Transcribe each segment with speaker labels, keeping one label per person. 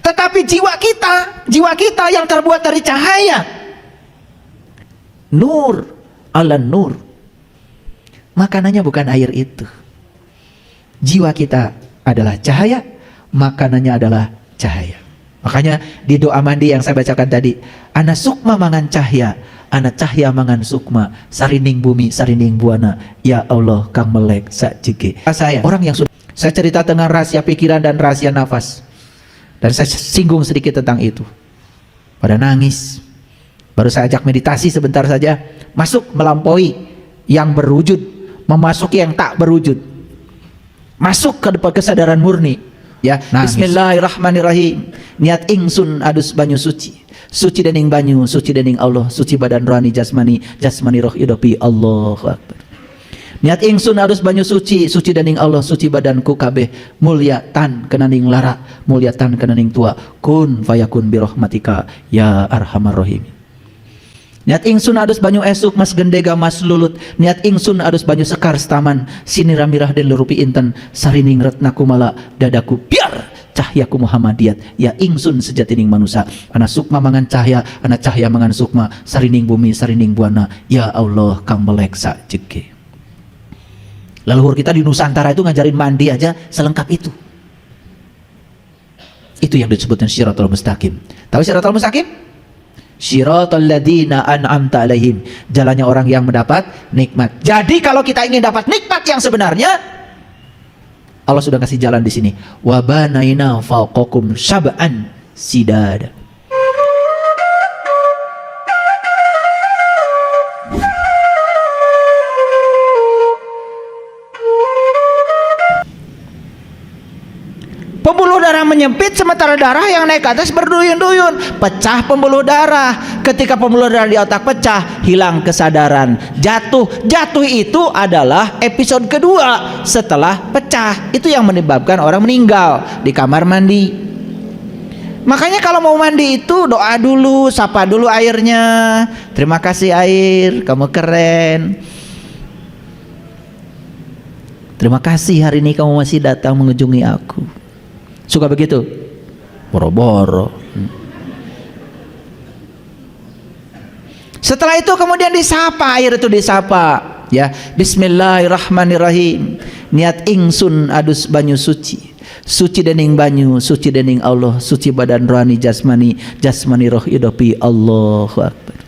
Speaker 1: Tetapi jiwa kita yang terbuat dari cahaya, nur ala nur, makanannya bukan air itu. Jiwa kita adalah cahaya, makanannya adalah cahaya. Makanya di doa mandi yang saya bacakan tadi, ana sukma mangan cahya, ana cahya mangan sukma, sarining bumi sarining buana, ya Allah kang melek sakjege. Saya orang yang sudah saya cerita tentang rahasia pikiran dan rahasia nafas, dan saya singgung sedikit tentang itu. Pada nangis. Baru saya ajak meditasi sebentar saja, masuk melampaui yang berwujud, memasuki yang tak berwujud, masuk ke depan kesadaran murni. Ya, bismillahirrahmanirrahim. Niat ingsun adus banyu suci, suci dening banyu, suci dening Allah, suci badan rohani jasmani, jasmani roh idopi, Allahu akbar. Niat ingsun adus banyu suci, suci dening Allah, suci badanku kabeh, mulia tan kenaning lara, mulia tan kenaning tua, kun fayakun birahmatika ya arhamar rahim. Niat ingsun adus banyu esuk mas gendega mas lulut, niat ingsun adus banyu sekar staman, siniramirah den lurupi inten, sarining retna kumala dadaku biar cahyaku Muhammadiyat, ya ingsun sejatining manusia, ana sukma mangan cahya, ana cahya mangan sukma, sarining bumi sarining buana, ya Allah kang melek sakjege. Leluhur kita di Nusantara itu ngajarin mandi aja selengkap itu. Itu yang disebutkan Syiratul Mustaqim. Tahu Syiratul Mustaqim? Syiratal ladzina an'amta alaihim, jalannya orang yang mendapat nikmat. Jadi kalau kita ingin dapat nikmat yang sebenarnya, Allah sudah kasih jalan di sini. Wa banaina fawqakum sab'an sidada. Pembuluh darah menyempit, sementara darah yang naik ke atas berduyun-duyun. Pecah pembuluh darah. Ketika pembuluh darah di otak pecah, hilang kesadaran, jatuh. Jatuh itu adalah episode kedua setelah pecah. Itu yang menyebabkan orang meninggal di kamar mandi. Makanya kalau mau mandi itu doa dulu, sapa dulu airnya. Terima kasih air, kamu keren. Terima kasih hari ini kamu masih datang mengunjungi aku. Suka begitu? Boro-boro. Setelah itu kemudian disapa, air itu disapa. Ya, bismillahirrahmanirrahim. Niat ingsun adus banyu suci, suci dening banyu, suci dening Allah, suci badan rohani jasmani, jasmani roh idopi, Allahu akbar.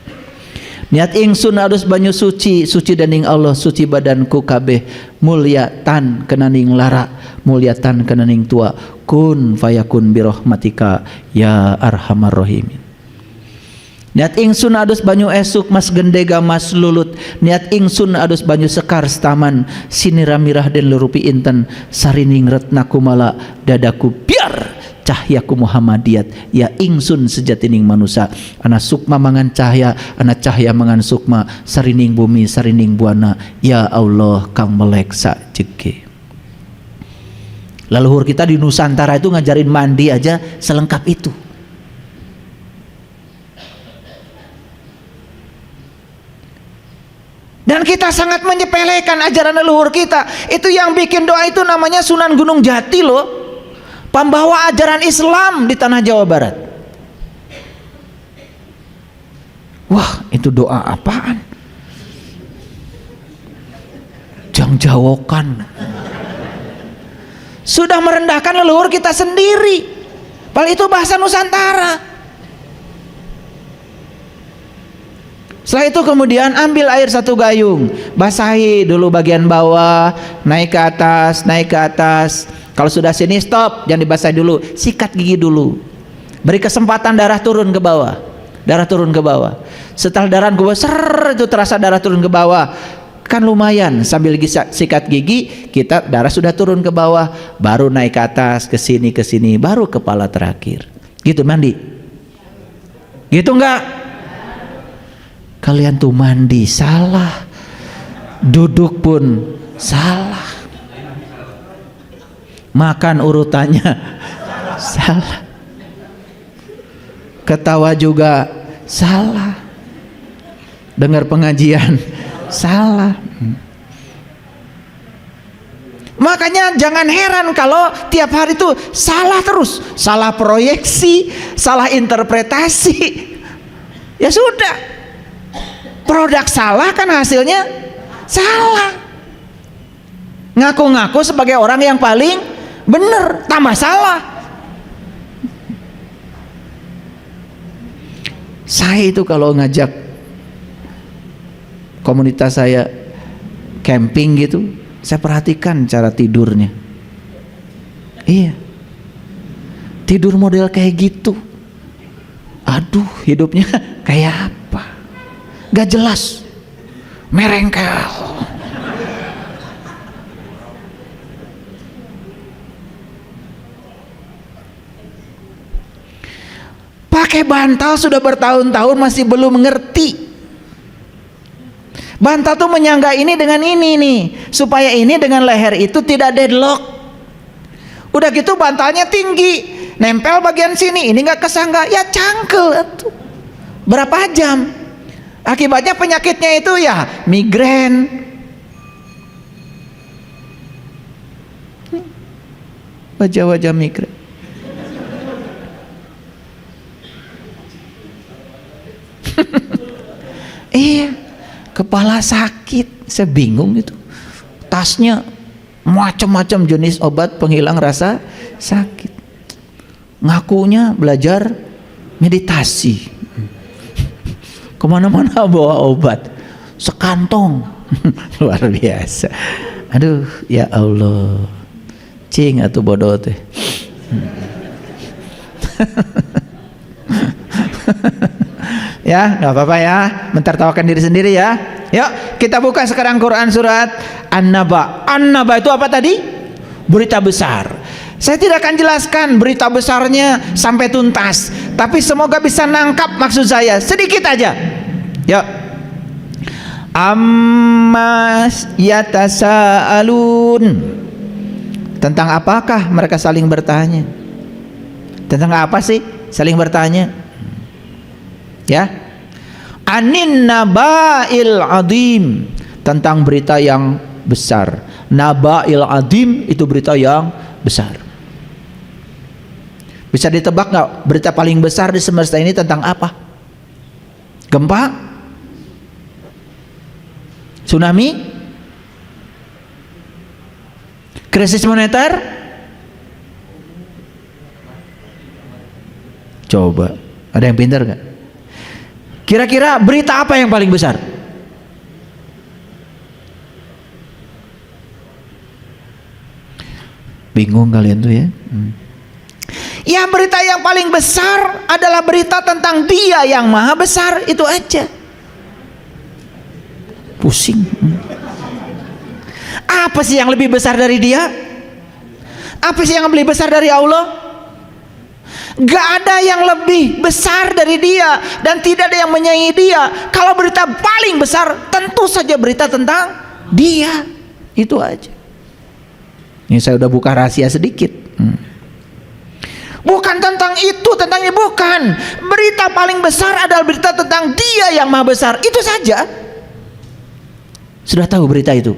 Speaker 1: Niat ingsun adus banyu suci, suci dening Allah, suci badanku kabeh, mulia tan kenaning lara, mulia tan kenaning tua, kun fayakun birahmatika ya arhamar rahimin. Niat ingsun adus banyu esuk mas gendega mas lulut, niat ingsun adus banyu sekar staman, siniramirah den lurupi inten, sarining retna kumala dadaku biar cahyaku Muhammadiyat, ya ingsun sejatining manusia, ana sukma mangan cahya, ana cahya mangan sukma, sarining bumi sarining buana, ya Allah kang melek sakjege. Leluhur kita di Nusantara itu ngajarin mandi aja selengkap itu. Dan kita sangat menyepelekan ajaran leluhur kita. Itu yang bikin doa itu namanya Sunan Gunung Jati loh, pembawa ajaran Islam di tanah Jawa Barat. Wah, itu doa apaan? Jangjawokan. Sudah merendahkan leluhur kita sendiri. Padahal itu bahasa Nusantara. Setelah itu kemudian ambil air satu gayung, basahi dulu bagian bawah, naik ke atas, naik ke atas. Kalau sudah sini stop, jangan dibasahi dulu, sikat gigi dulu. Beri kesempatan darah turun ke bawah. Darah turun ke bawah. Setelah darah ke bawah, ser itu terasa darah turun ke bawah. Kan lumayan, sambil sikat gigi, kita darah sudah turun ke bawah, baru naik ke atas, ke sini, baru kepala terakhir. Gitu mandi? Gitu enggak? Kalian tuh mandi salah, duduk pun salah, makan urutannya salah, ketawa juga salah, dengar pengajian salah. Makanya jangan heran kalau tiap hari itu salah terus, salah proyeksi, salah interpretasi. Ya sudah, produk salah kan hasilnya salah. Ngaku-ngaku sebagai orang yang paling benar, tambah salah. Saya itu kalau ngajak komunitas saya camping gitu, saya perhatikan cara tidurnya. Iya, tidur model kayak gitu. Aduh, hidupnya kayak apa? Gak jelas, merengkel. Pakai bantal sudah bertahun-tahun masih belum mengerti. Bantal tuh menyangga ini dengan ini nih, supaya ini dengan leher itu tidak deadlock. Udah gitu bantalnya tinggi, nempel bagian sini, ini nggak kesangga, ya cangkel tuh. Berapa jam? Akibatnya penyakitnya itu ya migrain. Wajah-wajah migrain. Iya, kepala sakit, saya bingung gitu. Tasnya macam-macam jenis obat penghilang rasa sakit. Ngakunya belajar meditasi. Kemana-mana bawa obat, sekantong. Luar biasa. Aduh, ya Allah, cing atau bodoh teh. Ya, nggak apa-apa ya, mentertawakan diri sendiri ya. Yuk, kita buka sekarang Quran surat An-Naba. An-Naba itu apa tadi? Berita besar. Saya tidak akan jelaskan berita besarnya sampai tuntas, tapi semoga bisa nangkap maksud saya sedikit aja. Yuk. Ammas yatasaalun. Tentang apakah mereka saling bertanya? Tentang apa sih saling bertanya? Ya, anin nabail adim, tentang berita yang besar. Nabail adim itu berita yang besar. Bisa ditebak nggak berita paling besar di semesta ini tentang apa? Gempa? Tsunami? Krisis moneter? Coba, ada yang pintar nggak? Kira-kira berita apa yang paling besar? Bingung kalian tuh ya? Ya, berita yang paling besar adalah berita tentang Dia yang Maha Besar, itu aja. Pusing. Apa sih yang lebih besar dari Dia? Apa sih yang lebih besar dari Allah? Gak ada yang lebih besar dari Dia, dan tidak ada yang menyaingi Dia. Kalau berita paling besar, tentu saja berita tentang Dia. Itu aja. Ini saya udah buka rahasia sedikit. Bukan tentang itu, tentang ini bukan. Berita paling besar adalah berita tentang Dia yang Maha Besar. Itu saja. Sudah tahu berita itu?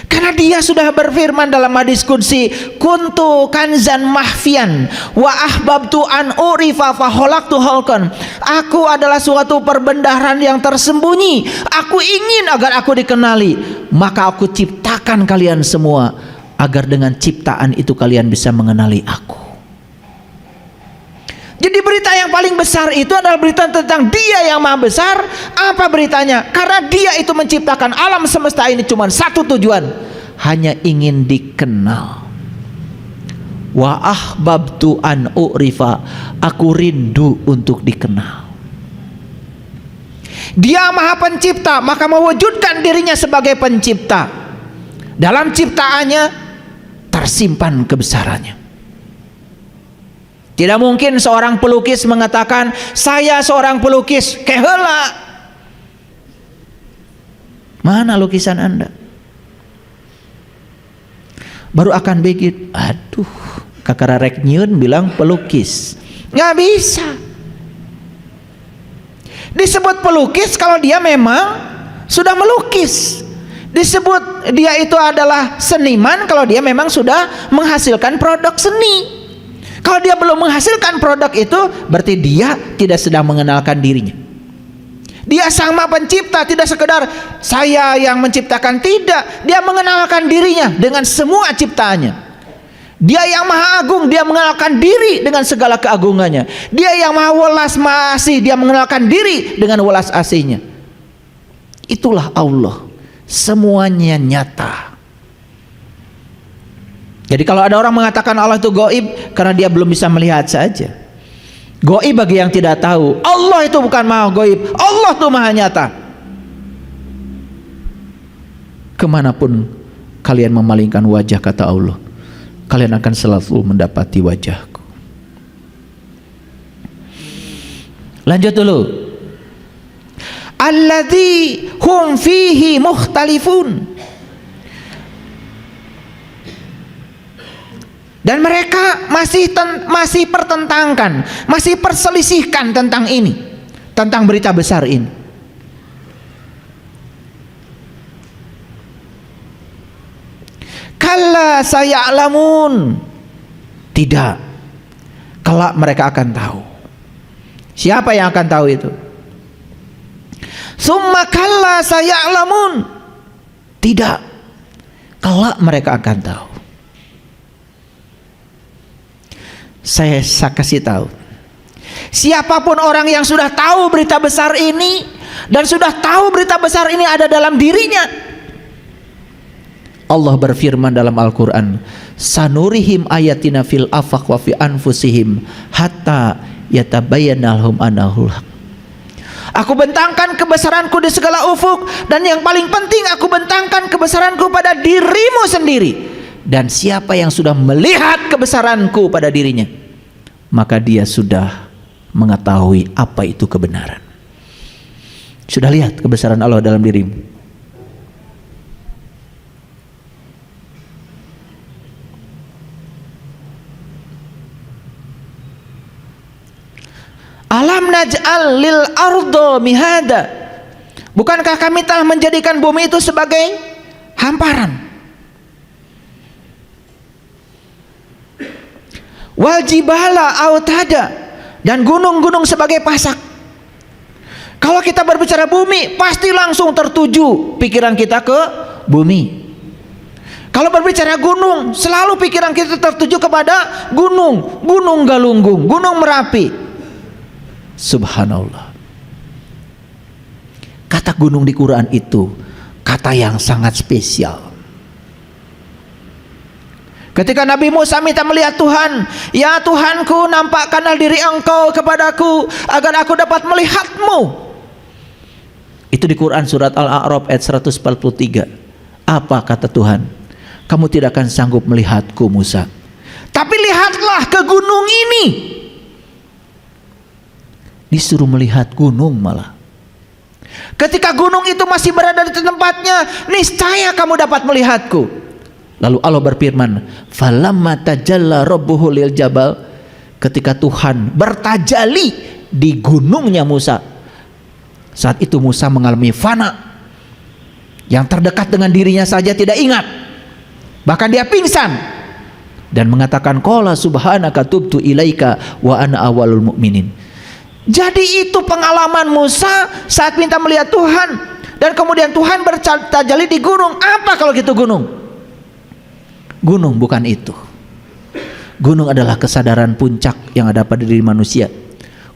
Speaker 1: Karena Dia sudah berfirman dalam hadis qudsi, kuntu kanzan mahfian wa ahbabtu an urifa fa khalaqtu khalqan. Aku adalah suatu perbendaharaan yang tersembunyi. Aku ingin agar aku dikenali, maka aku ciptakan kalian semua agar dengan ciptaan itu kalian bisa mengenali aku. Jadi berita yang paling besar itu adalah berita tentang Dia yang Maha Besar. Apa beritanya? Karena Dia itu menciptakan alam semesta ini cuma satu tujuan, hanya ingin dikenal. Wa ahbabtu an urifa, aku rindu untuk dikenal. Dia Maha Pencipta, maka mewujudkan dirinya sebagai pencipta. Dalam ciptaannya tersimpan kebesarannya. Tidak mungkin seorang pelukis mengatakan, saya seorang pelukis, keheula. Mana lukisan Anda? Baru akan bikin, aduh, kakara rek nyieun bilang pelukis. Nggak bisa. Disebut pelukis kalau dia memang sudah melukis. Disebut dia itu adalah seniman kalau dia memang sudah menghasilkan produk seni. Kalau dia belum menghasilkan produk itu, berarti dia tidak sedang mengenalkan dirinya. Dia sang Maha Pencipta, tidak sekedar saya yang menciptakan, tidak. Dia mengenalkan dirinya dengan semua ciptaannya. Dia yang Maha Agung, dia mengenalkan diri dengan segala keagungannya. Dia yang Maha Welas, Maha Asih, dia mengenalkan diri dengan welas asihnya. Itulah Allah, semuanya nyata. Jadi kalau ada orang mengatakan Allah itu gaib, karena dia belum bisa melihat saja. Gaib bagi yang tidak tahu. Allah itu bukan maha gaib, Allah itu maha nyata. Kemanapun kalian memalingkan wajah, kata Allah, kalian akan selalu mendapati wajahku. Lanjut dulu. Alladzi hum fihi mukhtalifun. Dan mereka masih pertentangkan, masih perselisihkan tentang ini, tentang berita besar ini. Kalla saya'lamun. Tidak. Kelak mereka akan tahu. Siapa yang akan tahu itu? Summa kalla saya'lamun. Tidak. Kelak mereka akan tahu. Saya kasih tahu, siapapun orang yang sudah tahu berita besar ini dan sudah tahu berita besar ini ada dalam dirinya, Allah berfirman dalam Al-Quran, sanurihim ayatina fil afaq wa fi anfusihim hatta yatabayyana lahum annahul haq. Aku bentangkan kebesaranku di segala ufuk, dan yang paling penting aku bentangkan kebesaranku pada dirimu sendiri. Dan siapa yang sudah melihat kebesaranku pada dirinya, maka dia sudah mengetahui apa itu kebenaran. Sudah lihat kebesaran Allah dalam dirimu. Alam naj'al lil ardo mihada. Bukankah kami telah menjadikan bumi itu sebagai hamparan? Wal jibala autada, dan gunung-gunung sebagai pasak. Kalau kita berbicara bumi, pasti langsung tertuju pikiran kita ke bumi. Kalau berbicara gunung, selalu pikiran kita tertuju kepada gunung, Gunung Galunggung, Gunung Merapi. Subhanallah. Kata gunung di Quran itu kata yang sangat spesial. Ketika Nabi Musa minta melihat Tuhan, ya Tuhanku, nampakkanlah diri Engkau kepadaku agar aku dapat melihatmu. Itu di Quran surat Al-A'raf ayat 143. Apa kata Tuhan? Kamu tidak akan sanggup melihatku Musa, tapi lihatlah ke gunung ini. Disuruh melihat gunung malah. Ketika gunung itu masih berada di tempatnya, niscaya kamu dapat melihatku. Lalu Allah berfirman, falamma tajalla rabbuhu lil jabal, ketika Tuhan bertajali di gunungnya Musa, saat itu Musa mengalami fana. Yang terdekat dengan dirinya saja tidak ingat, bahkan dia pingsan dan mengatakan qala subhanaka tubtu ilaika wa ana awwalul mu'minin. Jadi itu pengalaman Musa saat minta melihat Tuhan, dan kemudian Tuhan bertajali di gunung. Apa kalau gitu gunung? Gunung bukan itu. Gunung adalah kesadaran puncak yang ada pada diri manusia.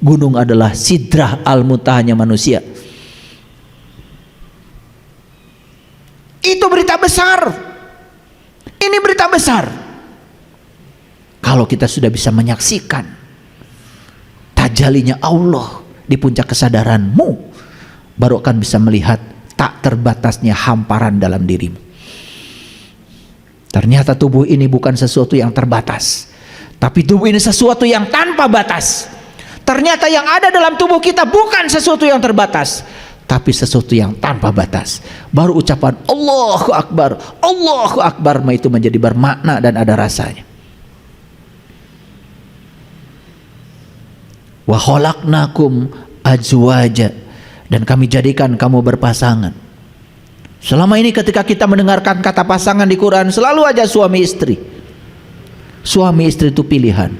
Speaker 1: Gunung adalah sidrah al-muntahanya manusia. Itu berita besar. Ini berita besar. Kalau kita sudah bisa menyaksikan tajalinya Allah di puncak kesadaranmu, baru akan bisa melihat tak terbatasnya hamparan dalam dirimu. Ternyata tubuh ini bukan sesuatu yang terbatas, tapi tubuh ini sesuatu yang tanpa batas. Ternyata yang ada dalam tubuh kita bukan sesuatu yang terbatas, tapi sesuatu yang tanpa batas. Baru ucapan Allahu Akbar itu menjadi bermakna dan ada rasanya. Wa khalaqnakum azwaja, dan kami jadikan kamu berpasangan. Selama ini ketika kita mendengarkan kata pasangan di Quran, selalu aja suami istri. Suami istri itu pilihan.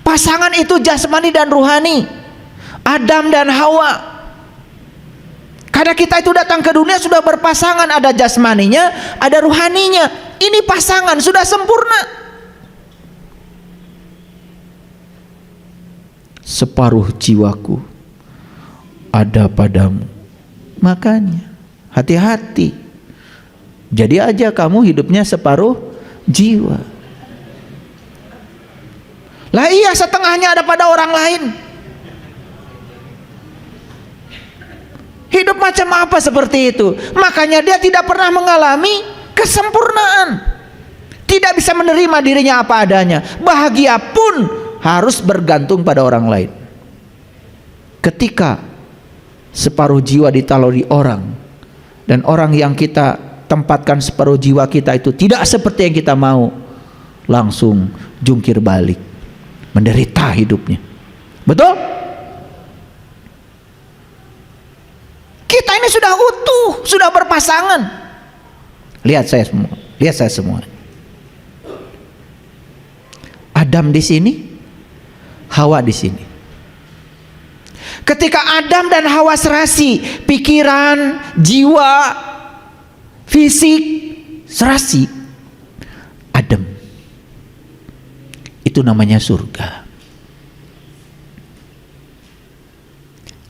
Speaker 1: Pasangan itu jasmani dan ruhani, Adam dan Hawa. Karena kita itu datang ke dunia sudah berpasangan, ada jasmaninya, ada ruhaninya. Ini pasangan sudah sempurna. Separuh jiwaku ada padamu. Makanya hati-hati. Jadi aja kamu hidupnya separuh jiwa. Lah iya, setengahnya ada pada orang lain. Hidup macam apa seperti itu? Makanya dia tidak pernah mengalami kesempurnaan. Tidak bisa menerima dirinya apa adanya. Bahagia pun harus bergantung pada orang lain. Ketika separuh jiwa ditaruh di orang, dan orang yang kita tempatkan separuh jiwa kita itu tidak seperti yang kita mau, langsung jungkir balik, menderita hidupnya. Betul? Kita ini sudah utuh, sudah berpasangan. Lihat saya semua, lihat saya semua. Adam di sini, Hawa di sini. Ketika Adam dan Hawa serasi, pikiran, jiwa, fisik serasi, adem. Itu namanya surga.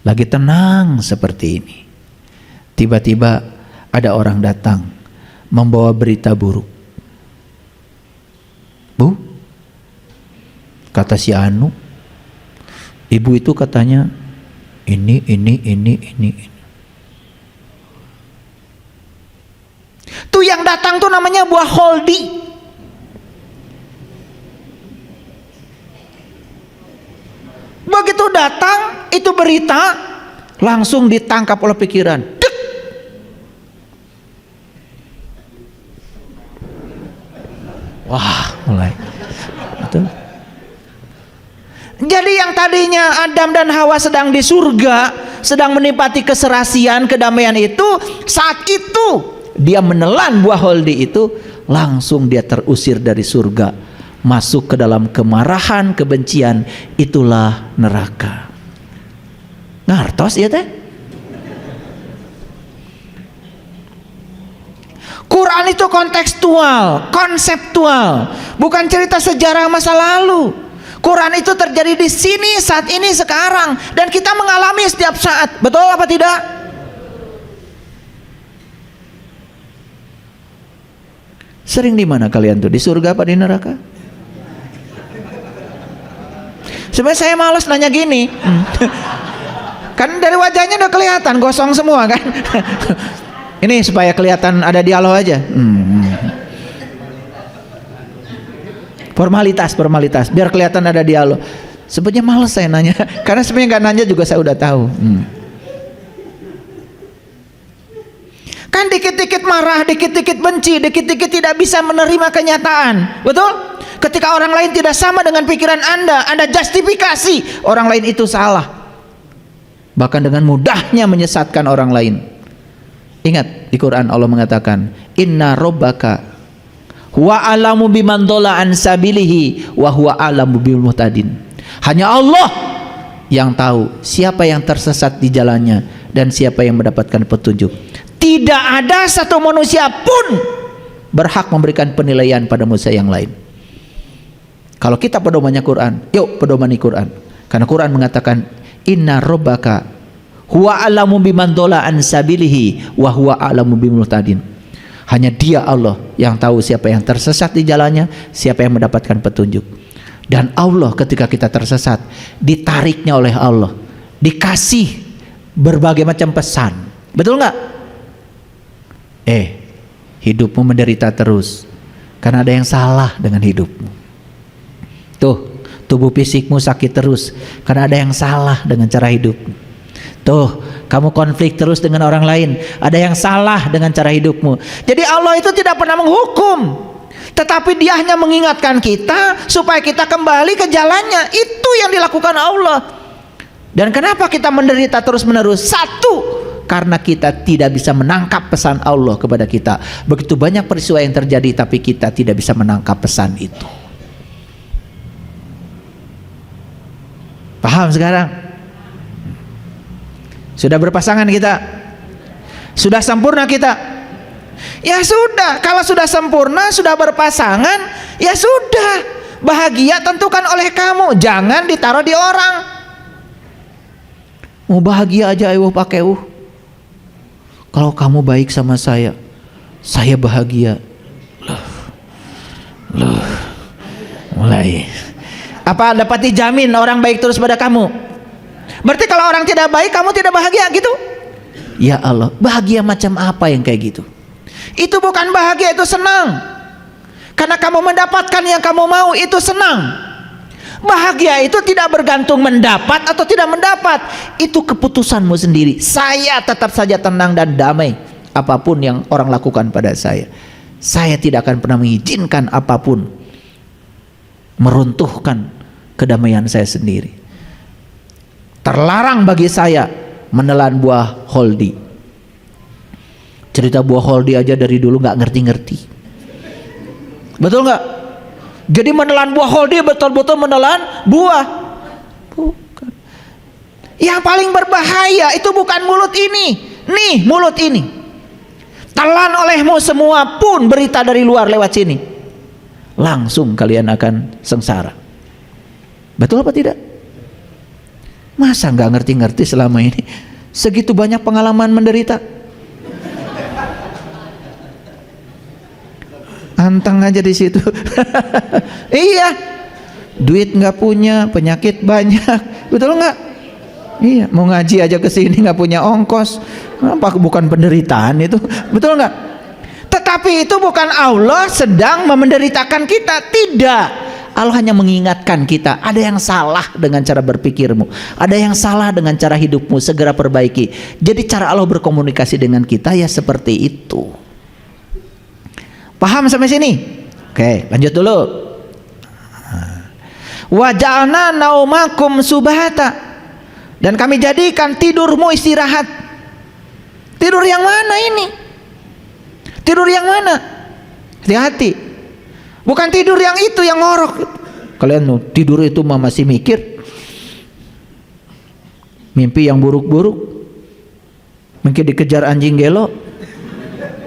Speaker 1: Lagi tenang seperti ini, tiba-tiba ada orang datang membawa berita buruk. Bu, kata si Anu, ibu itu katanya ini. Tuh yang datang tuh namanya buah holdi. Begitu datang itu berita, langsung ditangkap oleh pikiran. Dek. Wah, mulai. Betul. Jadi yang tadinya Adam dan Hawa sedang di surga, sedang menikmati keserasian, kedamaian itu, saat itu dia menelan buah holdi itu, langsung dia terusir dari surga, masuk ke dalam kemarahan, kebencian. Itulah neraka. Ngartos ya teh? Quran itu kontekstual, konseptual, bukan cerita sejarah masa lalu. Quran itu terjadi di sini, saat ini, sekarang, dan kita mengalami setiap saat. Betul apa tidak? Sering di mana kalian tuh? Di surga apa di neraka? Sebenarnya saya malas nanya gini. Kan dari wajahnya udah kelihatan gosong semua kan. Ini supaya kelihatan ada dialog aja. Formalitas, biar kelihatan ada dialog. Sebenarnya malas saya nanya, karena sebenarnya nggak nanya juga saya udah tahu. Kan dikit-dikit marah, dikit-dikit benci, dikit-dikit tidak bisa menerima kenyataan. Betul? Ketika orang lain tidak sama dengan pikiran Anda justifikasi orang lain itu salah. Bahkan dengan mudahnya menyesatkan orang lain. Ingat, di Quran Allah mengatakan, Inna Rabbaka huwa alamu biman dhalla an sabilihi wa huwa alamu bil muhtadin. Hanya Allah yang tahu siapa yang tersesat di jalannya dan siapa yang mendapatkan petunjuk. Tidak ada satu manusia pun berhak memberikan penilaian pada manusia yang lain. Kalau kita pedomannya Quran, yuk pedomani Quran. Karena Quran mengatakan inna rabbaka huwa alamu biman dhalla an sabilihi wa huwa alamu bil muhtadin. Hanya dia Allah yang tahu siapa yang tersesat di jalannya, siapa yang mendapatkan petunjuk. Dan Allah ketika kita tersesat, ditariknya oleh Allah, dikasih berbagai macam pesan. Betul nggak? Hidupmu menderita terus karena ada yang salah dengan hidupmu. Tuh, tubuh fisikmu sakit terus karena ada yang salah dengan cara hidupmu. Tuh, kamu konflik terus dengan orang lain, ada yang salah dengan cara hidupmu. Jadi Allah itu tidak pernah menghukum, tetapi Dia hanya mengingatkan kita supaya kita kembali ke jalannya. Itu yang dilakukan Allah. Dan kenapa kita menderita terus-menerus? Satu, karena kita tidak bisa menangkap pesan Allah kepada kita. Begitu banyak peristiwa yang terjadi, tapi kita tidak bisa menangkap pesan itu. Paham sekarang? Sudah berpasangan kita? Sudah sempurna kita? Ya sudah, kalau sudah sempurna, sudah berpasangan, ya sudah. Bahagia tentukan oleh kamu, jangan ditaruh di orang. Mau bahagia aja pakai kalau kamu baik sama saya bahagia. Loh, mulai. Apa dapat dijamin orang baik terus pada kamu? Berarti kalau orang tidak baik, kamu tidak bahagia gitu? Ya Allah, bahagia macam apa yang kayak gitu? Itu bukan bahagia, itu senang. Karena kamu mendapatkan yang kamu mau, itu senang. Bahagia itu tidak bergantung mendapat atau tidak mendapat. Itu keputusanmu sendiri. Saya tetap saja tenang dan damai apapun yang orang lakukan pada saya. Saya tidak akan pernah mengizinkan apapun meruntuhkan kedamaian saya sendiri. Terlarang bagi saya menelan buah holdi. Cerita buah holdi aja dari dulu nggak ngerti-ngerti. Betul nggak? Jadi menelan buah holdi betul-betul menelan buah. Bukan. Yang paling berbahaya itu bukan mulut ini. Nih mulut ini. Telan olehmu semua pun berita dari luar lewat sini. Langsung kalian akan sengsara. Betul apa tidak? Masa nggak ngerti-ngerti selama ini? Segitu banyak pengalaman menderita. Anteng aja di situ. Iya, duit nggak punya, penyakit banyak, betul nggak? Iya, mau ngaji aja ke sini nggak punya ongkos, apa bukan penderitaan itu, betul nggak? Tetapi itu bukan Allah sedang menderitakan kita, tidak. Allah hanya mengingatkan kita, ada yang salah dengan cara berpikirmu, ada yang salah dengan cara hidupmu, segera perbaiki. Jadi cara Allah berkomunikasi dengan kita ya seperti itu. Paham sampai sini? Oke, lanjut dulu. Wa ja'alna naumakum subhata. Dan kami jadikan tidurmu istirahat. Tidur yang mana ini? Tidur yang mana? Hati-hati. Bukan tidur yang itu yang ngorok. Kalian tidur itu masih mikir. Mimpi yang buruk-buruk. Mungkin dikejar anjing gelo.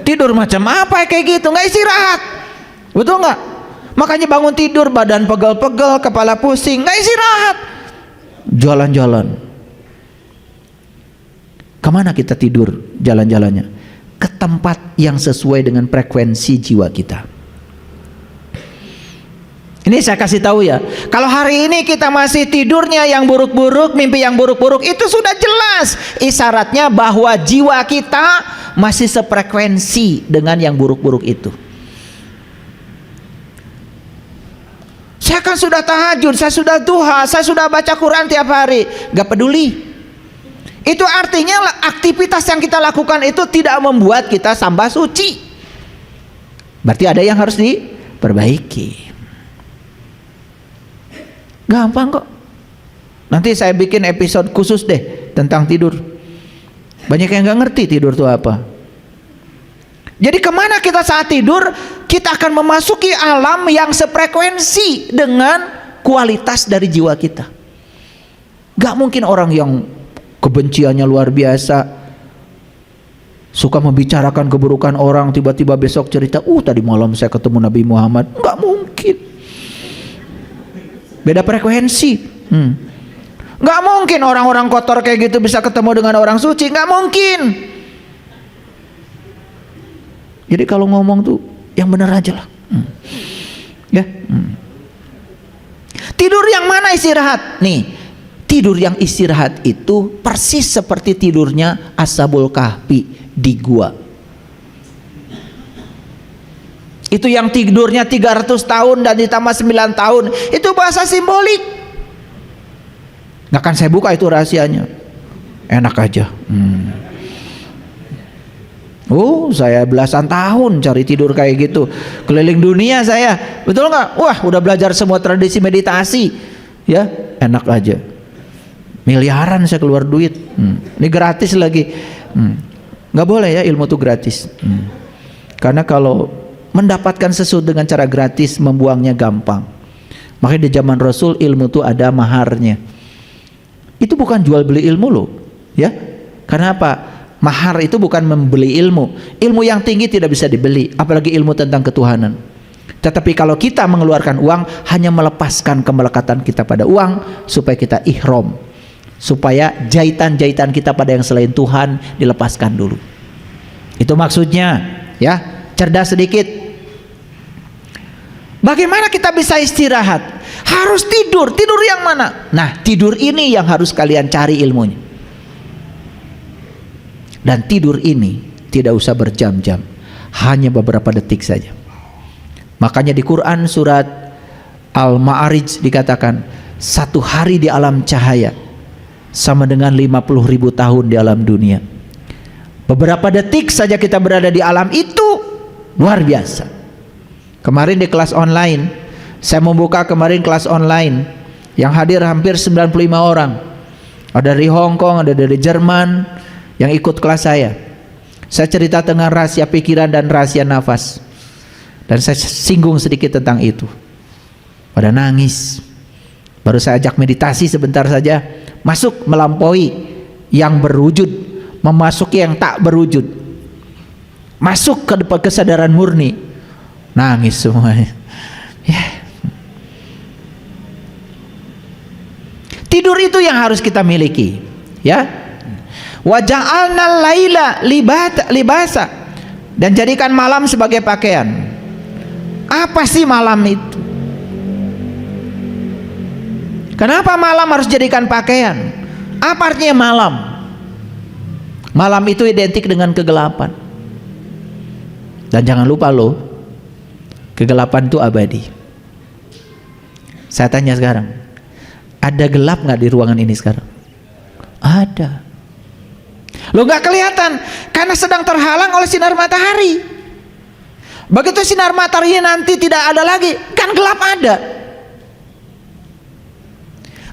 Speaker 1: Tidur macam apa kayak gitu, nggak istirahat, betul nggak? Makanya bangun tidur badan pegel-pegel, kepala pusing, nggak istirahat, jalan-jalan. Kemana kita tidur jalan-jalannya? Ke tempat yang sesuai dengan frekuensi jiwa kita. Ini saya kasih tahu ya, kalau hari ini kita masih tidurnya yang buruk-buruk, mimpi yang buruk-buruk, itu sudah jelas isyaratnya bahwa jiwa kita masih sefrekuensi dengan yang buruk-buruk itu. Saya kan sudah tahajud, saya sudah duha, saya sudah baca Quran tiap hari, gak peduli. Itu artinya aktivitas yang kita lakukan itu tidak membuat kita tambah suci. Berarti ada yang harus diperbaiki. Gampang kok. Nanti saya bikin episode khusus deh tentang tidur. Banyak yang nggak ngerti tidur itu apa. Jadi kemana kita saat tidur? Kita akan memasuki alam yang sefrekuensi dengan kualitas dari jiwa kita. Gak mungkin orang yang kebenciannya luar biasa, suka membicarakan keburukan orang, tiba-tiba besok cerita, tadi malam saya ketemu Nabi Muhammad. Gak mungkin. Beda frekuensi. Gak mungkin orang-orang kotor kayak gitu bisa ketemu dengan orang suci. Gak mungkin. Jadi kalau ngomong tuh yang benar aja lah. Ya. Tidur yang mana istirahat? Nih, tidur yang istirahat itu persis seperti tidurnya Ashabul Kahfi di gua. Itu yang tidurnya 300 tahun dan ditambah 9 tahun. Itu bahasa simbolik. Nggak akan saya buka itu rahasianya. Enak aja. Saya belasan tahun cari tidur kayak gitu. Keliling dunia saya. Betul nggak? Wah, udah belajar semua tradisi meditasi. Ya, enak aja. Miliaran saya keluar duit. Ini gratis lagi. Nggak boleh ya ilmu itu gratis. Karena kalau mendapatkan sesuatu dengan cara gratis, membuangnya gampang. Makanya di zaman Rasul ilmu itu ada maharnya. Itu bukan jual beli ilmu loh, ya. Karena apa? Mahar itu bukan membeli ilmu. Ilmu yang tinggi tidak bisa dibeli, apalagi ilmu tentang ketuhanan. Tetapi kalau kita mengeluarkan uang, hanya melepaskan kemelekatan kita pada uang supaya kita ihram, supaya jahitan-jahitan kita pada yang selain Tuhan dilepaskan dulu. Itu maksudnya, ya. Cerdas sedikit. Bagaimana kita bisa istirahat? Harus tidur. Tidur yang mana? Nah, tidur ini yang harus kalian cari ilmunya. Dan tidur ini tidak usah berjam-jam, hanya beberapa detik saja. Makanya di Quran surat Al-Ma'arij dikatakan, satu hari di alam cahaya sama dengan 50.000 tahun di alam dunia. Beberapa detik saja kita berada di alam itu, luar biasa. Kemarin di kelas online, saya membuka kemarin kelas online, yang hadir hampir 95 orang. Ada dari Hong Kong, ada dari Jerman yang ikut kelas saya. Saya cerita tentang rahasia pikiran dan rahasia nafas, dan saya singgung sedikit tentang itu. Pada nangis. Baru saya ajak meditasi sebentar saja, masuk melampaui yang berwujud, memasuki yang tak berwujud, masuk ke kesadaran murni. Nangis semuanya. Tidur itu yang harus kita miliki, ya. Wa ja'alnal laila libasa, dan jadikan malam sebagai pakaian. Apa sih malam itu? Kenapa malam harus jadikan pakaian? Apa artinya malam? Malam itu identik dengan kegelapan. Dan jangan lupa loh, kegelapan itu abadi. Saya tanya sekarang, ada gelap nggak di ruangan ini sekarang? Ada. Lo nggak kelihatan karena sedang terhalang oleh sinar matahari. Begitu sinar matahari nanti tidak ada lagi, kan gelap ada.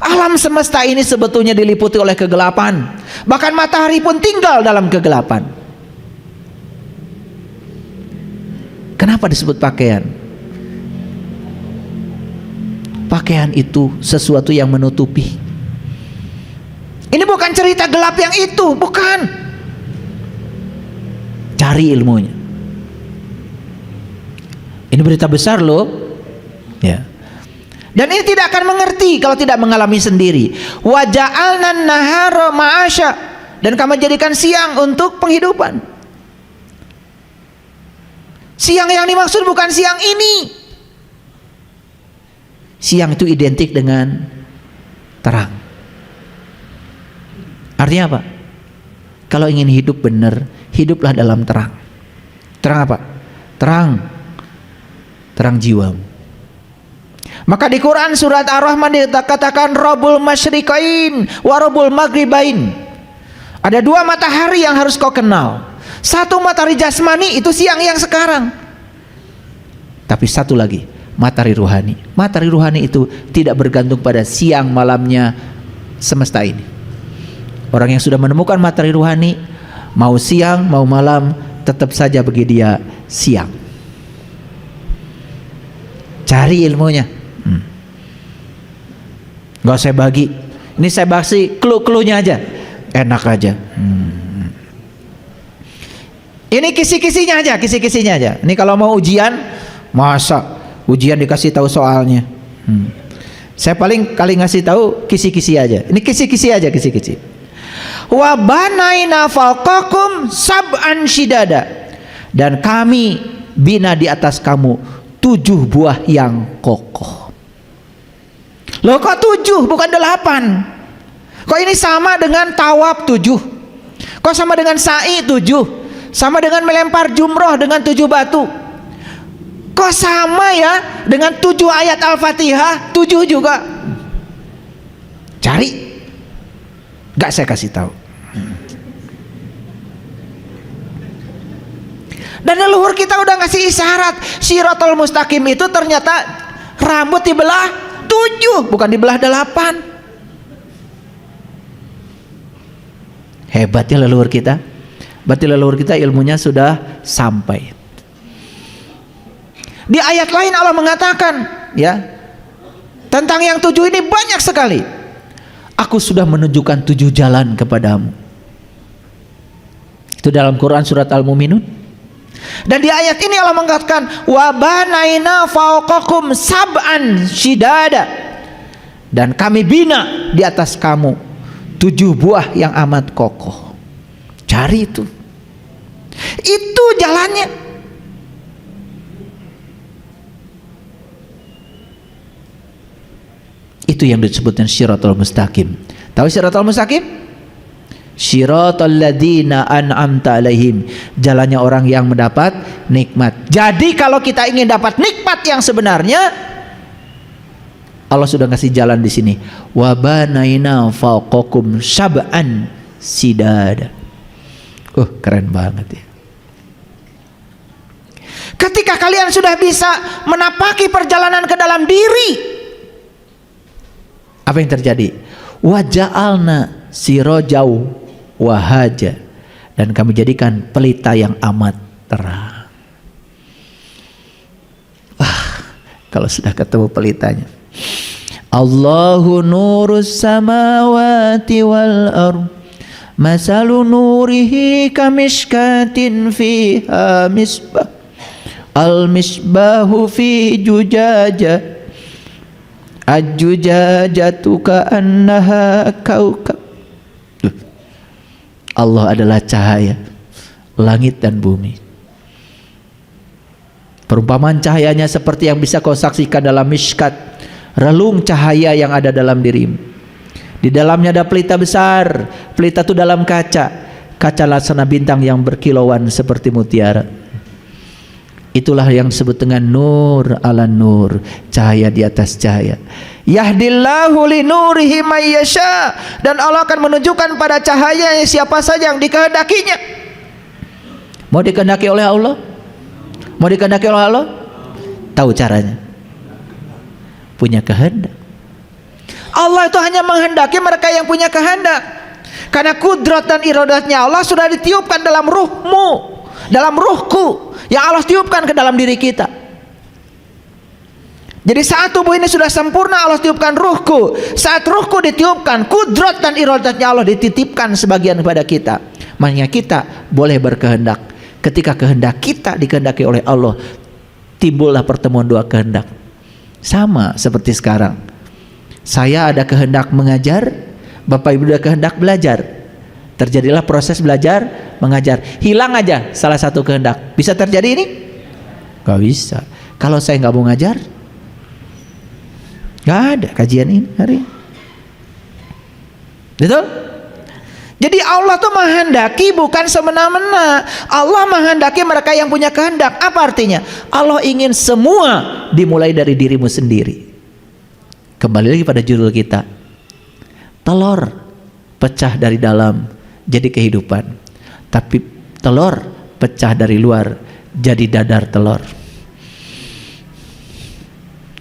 Speaker 1: Alam semesta ini sebetulnya diliputi oleh kegelapan. Bahkan matahari pun tinggal dalam kegelapan. Kenapa disebut pakaian? Pakaian itu sesuatu yang menutupi. Ini bukan cerita gelap yang itu, bukan. Cari ilmunya. Ini berita besar loh, ya. Dan ini tidak akan mengerti kalau tidak mengalami sendiri. Wa ja'alnan nahara ma'asya, dan kami jadikan siang untuk penghidupan. Siang yang dimaksud bukan siang ini. Siang itu identik dengan terang. Artinya apa? Kalau ingin hidup benar, hiduplah dalam terang. Terang apa? Terang jiwamu. Maka di Quran surat Ar-Rahman dikatakan Rabbul Masyriqain wa Rabbul Maghribain. Ada dua matahari yang harus kau kenal. Satu matahari jasmani, itu siang yang sekarang. Tapi satu lagi, matahari ruhani. Matahari ruhani itu tidak bergantung pada siang malamnya semesta ini. Orang yang sudah menemukan matahari ruhani, mau siang mau malam tetap saja bagi dia siang. Cari ilmunya. Gak saya bagi. Ini saya bagi clue-cluenya aja. Enak aja. Ini kisi-kisinya aja. Ini kalau mau ujian, masa ujian dikasih tahu soalnya. Saya paling kali ngasih tahu kisi-kisi aja. Ini kisi-kisi aja, kisi-kisi. Wa banaina fawqakum sab'an shidada, dan kami bina di atas kamu 7 buah yang kokoh. Loh kok 7 bukan 8? Kok ini sama dengan tawaf 7? Kok sama dengan sa'i 7? Sama dengan melempar jumroh dengan 7 batu? Kok sama ya dengan 7 ayat Al-Fatihah 7 juga? Cari. Gak saya kasih tahu. Dan leluhur kita udah ngasih isyarat, Shiratal Mustaqim itu ternyata rambut dibelah 7, bukan dibelah 8. Hebat ya leluhur kita. Berarti leluhur kita ilmunya sudah sampai. Di ayat lain Allah mengatakan ya tentang yang 7 ini banyak sekali. Aku sudah menunjukkan 7 jalan kepadamu. Itu dalam Quran surat Al-Mu'minun. Dan di ayat ini Allah mengatakan wa banaina fawqakum sab'an shidada. Dan kami bina di atas kamu 7 buah yang amat kokoh. Cari itu. Itu jalannya. Itu yang disebutkan Shiratal Mustaqim. Tahu Shiratal Mustaqim? Shiratal ladzina an'amta alaihim. Jalannya orang yang mendapat nikmat. Jadi kalau kita ingin dapat nikmat yang sebenarnya, Allah sudah ngasih jalan di sini. Wa banaina fawqakum sab'an sidada. Keren banget ya. Ketika kalian sudah bisa menapaki perjalanan ke dalam diri, apa yang terjadi? Wa ja'alna sirajau wahaja, dan kami jadikan pelita yang amat terang. Kalau sudah ketemu pelitanya, Allahu nurus samawati wal ardh masalu nurihi kamishkatin fiha misbah al misbahu fi jujaja ajujajatu ka'annaha kaukab. Allah adalah cahaya langit dan bumi. Perumpamaan cahayanya seperti yang bisa kau saksikan dalam mishkat, relung cahaya yang ada dalam dirimu. Di dalamnya ada pelita besar. Pelita itu dalam kaca. Kaca laksana bintang yang berkilauan seperti mutiara. Itulah yang disebut dengan nur ala nur, cahaya di atas cahaya. Yahdillahu li nurihi may yasha, dan Allah akan menunjukkan pada cahaya siapa saja yang dikehendakinya. Mau dikehendaki oleh Allah? Mau dikehendaki oleh Allah? Tahu caranya. Punya kehendak. Allah itu hanya menghendaki mereka yang punya kehendak. Karena kudrat dan iradatnya Allah sudah ditiupkan dalam ruhmu, dalam ruhku, yang Allah tiupkan ke dalam diri kita. Jadi saat tubuh ini sudah sempurna, Allah tiupkan ruhku. Saat ruhku ditiupkan, kudrat dan iradatnya Allah dititipkan sebagian kepada kita. Makanya kita boleh berkehendak. Ketika kehendak kita dikehendaki oleh Allah, timbullah pertemuan 2 kehendak. Sama seperti sekarang. Saya ada kehendak mengajar, Bapak Ibu ada kehendak belajar. Terjadilah proses belajar mengajar. Hilang aja salah satu kehendak. Bisa terjadi ini? Gak bisa. Kalau saya nggak mau ngajar, nggak ada kajian ini hari ini. Betul? Jadi Allah tuh menghendaki bukan semena-mena. Allah menghendaki mereka yang punya kehendak. Apa artinya? Allah ingin semua dimulai dari dirimu sendiri. Kembali lagi pada judul kita, telur pecah dari dalam jadi kehidupan, tapi telur pecah dari luar jadi dadar telur.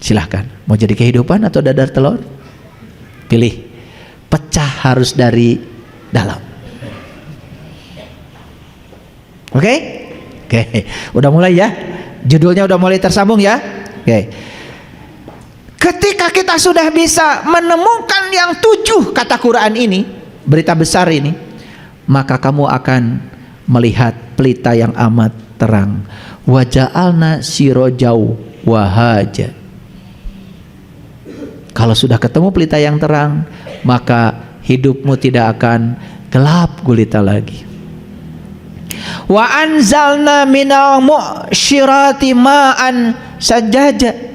Speaker 1: Silahkan, mau jadi kehidupan atau dadar telur? Pilih. Pecah harus dari dalam. Oke? Udah mulai ya, judulnya udah mulai tersambung ya. Oke. Ketika kita sudah bisa menemukan yang 7 kata Quran ini, berita besar ini, maka kamu akan melihat pelita yang amat terang. Wa ja'alna sirajau wahaja. Kalau sudah ketemu pelita yang terang, maka hidupmu tidak akan gelap gulita lagi. Wa anzalna minal mu'syirati ma'an sajjaja,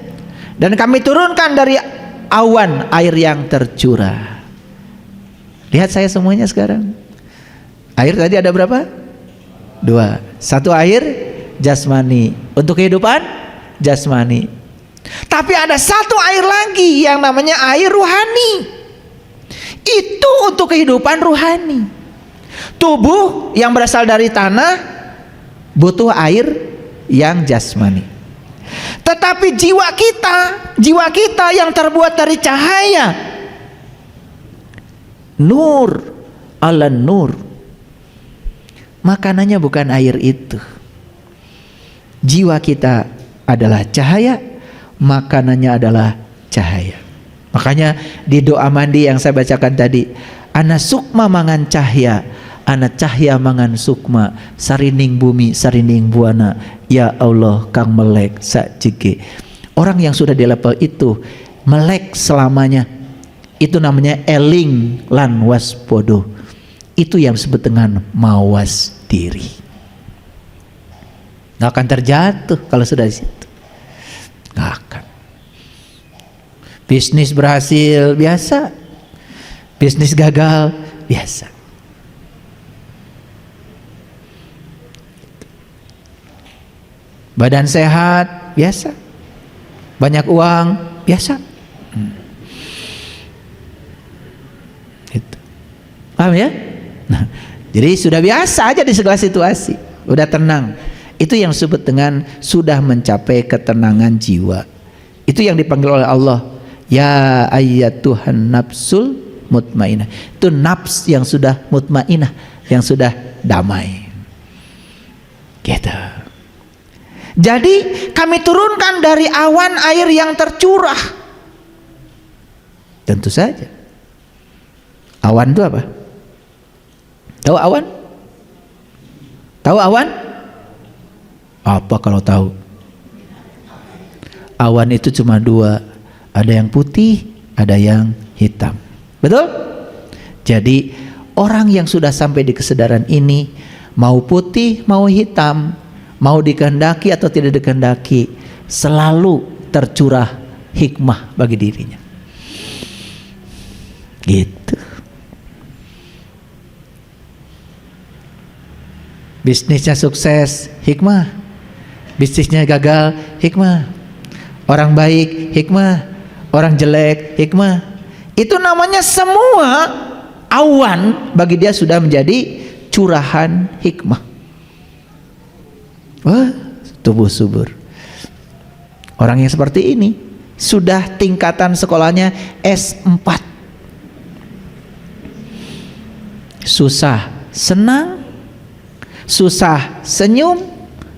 Speaker 1: dan kami turunkan dari awan air yang tercurah. Lihat saya semuanya sekarang. Air tadi ada berapa? 2. 1 air jasmani untuk kehidupan jasmani. Tapi ada 1 air lagi yang namanya air ruhani. Itu untuk kehidupan ruhani. Tubuh yang berasal dari tanah butuh air yang jasmani. Tetapi jiwa kita yang terbuat dari cahaya, nur ala nur, makanannya bukan air itu. Jiwa kita adalah cahaya, makanannya adalah cahaya. Makanya di doa mandi yang saya bacakan tadi, ana sukma mangan cahya, ana cahya mangan sukma, sarining bumi sarining buana, ya Allah kang melek sakjike. Orang yang sudah di level itu melek selamanya, itu namanya eling lan waspodo. Itu yang disebut dengan mawas diri. Nggak akan terjatuh kalau sudah di situ, nggak akan. Bisnis berhasil biasa, bisnis gagal biasa. Badan sehat biasa, banyak uang biasa. Gitu. Paham ya? Nah, jadi sudah biasa aja di segala situasi, udah tenang. Itu yang disebut dengan sudah mencapai ketenangan jiwa. Itu yang dipanggil oleh Allah, ya ayyatuhan nafsul mutmainah. Itu nafs yang sudah mutmainah, yang sudah damai. Gitu. Jadi kami turunkan dari awan air yang tercurah. Tentu saja. Awan itu apa? Tahu awan? Tahu awan? Apa kalau tahu? Awan itu cuma dua, ada yang putih, ada yang hitam. Betul? Jadi orang yang sudah sampai di kesadaran ini, mau putih, mau hitam, mau dikehendaki atau tidak dikehendaki, selalu tercurah hikmah bagi dirinya. Gitu. Bisnisnya sukses, hikmah. Bisnisnya gagal, hikmah. Orang baik, hikmah. Orang jelek, hikmah. Itu namanya semua awan bagi dia sudah menjadi curahan hikmah. Wah, tumbuh subur. Orang yang seperti ini sudah tingkatan sekolahnya S4. Susah senang, susah senyum,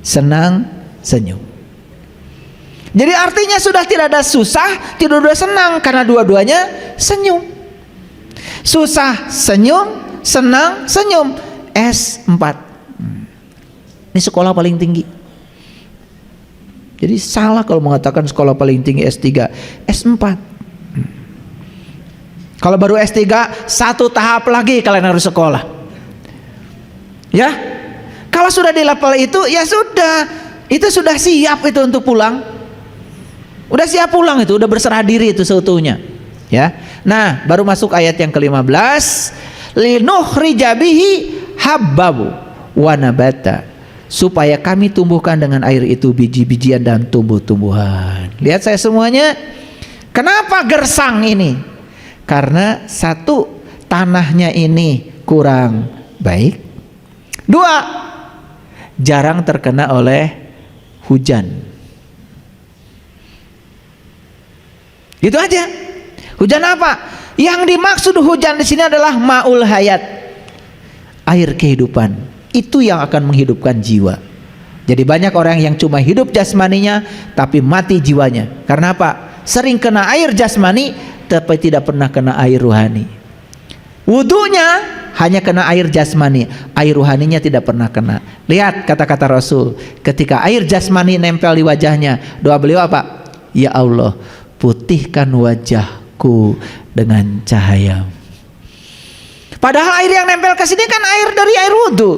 Speaker 1: senang senyum. Jadi artinya sudah tidak ada susah, tidak ada senang, karena dua-duanya senyum. Susah senyum, senang senyum. S4. Ini sekolah paling tinggi. Jadi salah kalau mengatakan sekolah paling tinggi S3, S4. Kalau baru S3, satu tahap lagi kalian harus sekolah. Ya. Kalau sudah di level itu, ya sudah. Itu sudah siap itu untuk pulang. Udah siap pulang itu, udah berserah diri itu seutuhnya. Ya. Nah, baru masuk ayat yang ke-15, linukhrija bihi habbabu wa nabata, supaya kami tumbuhkan dengan air itu biji-bijian dan tumbuh-tumbuhan. Lihat saya semuanya. Kenapa gersang ini? Karena satu, tanahnya ini kurang baik. Dua, jarang terkena oleh hujan. Itu aja. Hujan apa? Yang dimaksud hujan di sini adalah maul hayat, air kehidupan. Itu yang akan menghidupkan jiwa. Jadi banyak orang yang cuma hidup jasmaninya tapi mati jiwanya. Karena apa? Sering kena air jasmani tapi tidak pernah kena air rohani. Wudunya hanya kena air jasmani, air rohaninya tidak pernah kena. Lihat kata-kata Rasul, ketika air jasmani nempel di wajahnya, doa beliau apa? Ya Allah, putihkan wajahku dengan cahaya. Padahal air yang nempel ke sini kan air dari air wudu.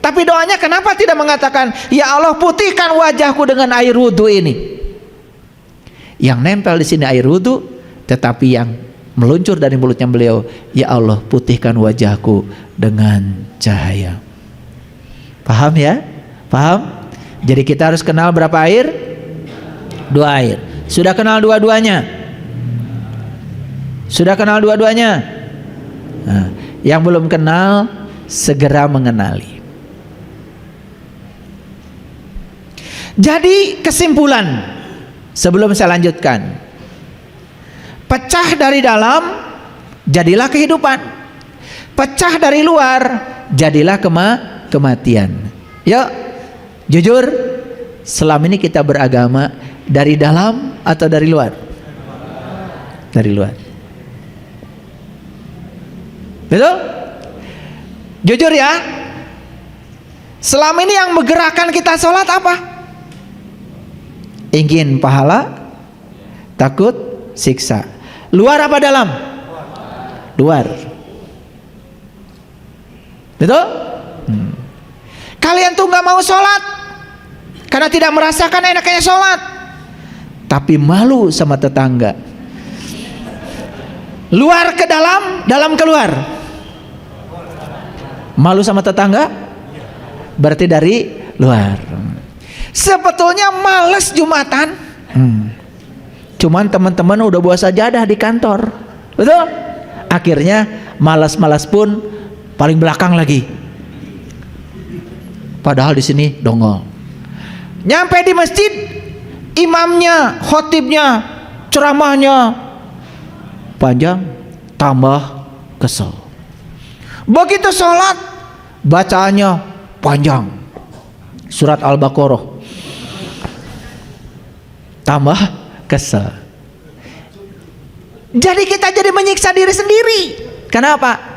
Speaker 1: Tapi doanya kenapa tidak mengatakan, ya Allah putihkan wajahku dengan air wudu ini? Yang nempel di sini air wudu, tetapi yang meluncur dari mulutnya beliau, ya Allah putihkan wajahku dengan cahaya. Paham ya? Paham? Jadi kita harus kenal berapa air? 2 air. Sudah kenal dua-duanya? Sudah kenal dua-duanya? Nah, yang belum kenal segera mengenali. Jadi kesimpulan sebelum saya lanjutkan, pecah dari dalam jadilah kehidupan, pecah dari luar jadilah kematian. Yuk, jujur, selama ini kita beragama dari dalam atau dari luar? Dari luar. Betul? Jujur ya. Selama ini yang menggerakkan kita sholat apa? Ingin pahala, takut siksa. Luar apa dalam? Luar. Betul? Kalian tuh gak mau sholat karena tidak merasakan enaknya sholat, tapi malu sama tetangga. Luar ke dalam, dalam keluar. Malu sama tetangga berarti dari luar. Sebetulnya males Jumatan, cuman teman-teman udah bawa sajadah di kantor, betul? Akhirnya malas-malas pun paling belakang lagi. Padahal di sini dongol. Nyampe di masjid, imamnya, khotibnya, ceramahnya panjang, tambah kesel. Begitu sholat, bacaannya panjang, surat Al-Baqarah, tambah kesel. Jadi kita jadi menyiksa diri sendiri. Kenapa?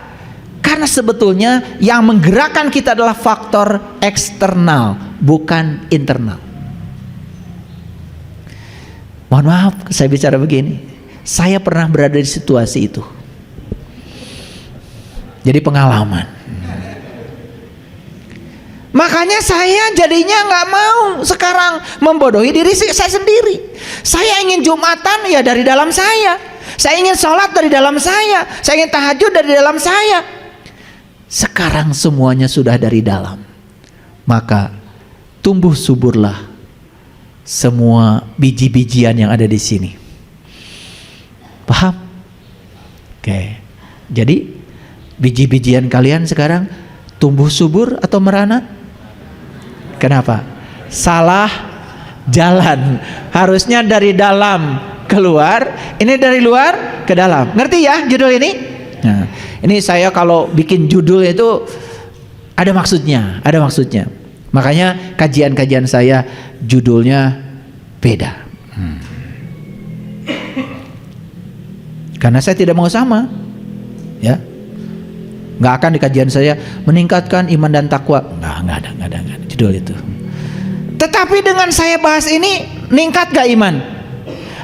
Speaker 1: Karena sebetulnya yang menggerakkan kita adalah faktor eksternal, bukan internal. Mohon maaf saya bicara begini, saya pernah berada di situasi itu. Jadi pengalaman. Makanya saya jadinya nggak mau sekarang membodohi diri saya sendiri. Saya ingin Jumatan ya dari dalam saya. Saya ingin sholat dari dalam saya. Saya ingin tahajud dari dalam saya. Sekarang semuanya sudah dari dalam. Maka tumbuh suburlah semua biji-bijian yang ada di sini. Paham? Oke. Jadi biji-bijian kalian sekarang tumbuh subur atau merana? Kenapa? Salah jalan. Harusnya dari dalam keluar, ini dari luar ke dalam. Ngerti ya judul ini? Nah, ini saya kalau bikin judul itu ada maksudnya, ada maksudnya. Makanya kajian-kajian saya judulnya beda. Karena saya tidak mau sama, ya. Nggak akan di kajian saya meningkatkan iman dan takwa. Nggak ada judul itu. Tetapi dengan saya bahas ini, meningkat gak iman?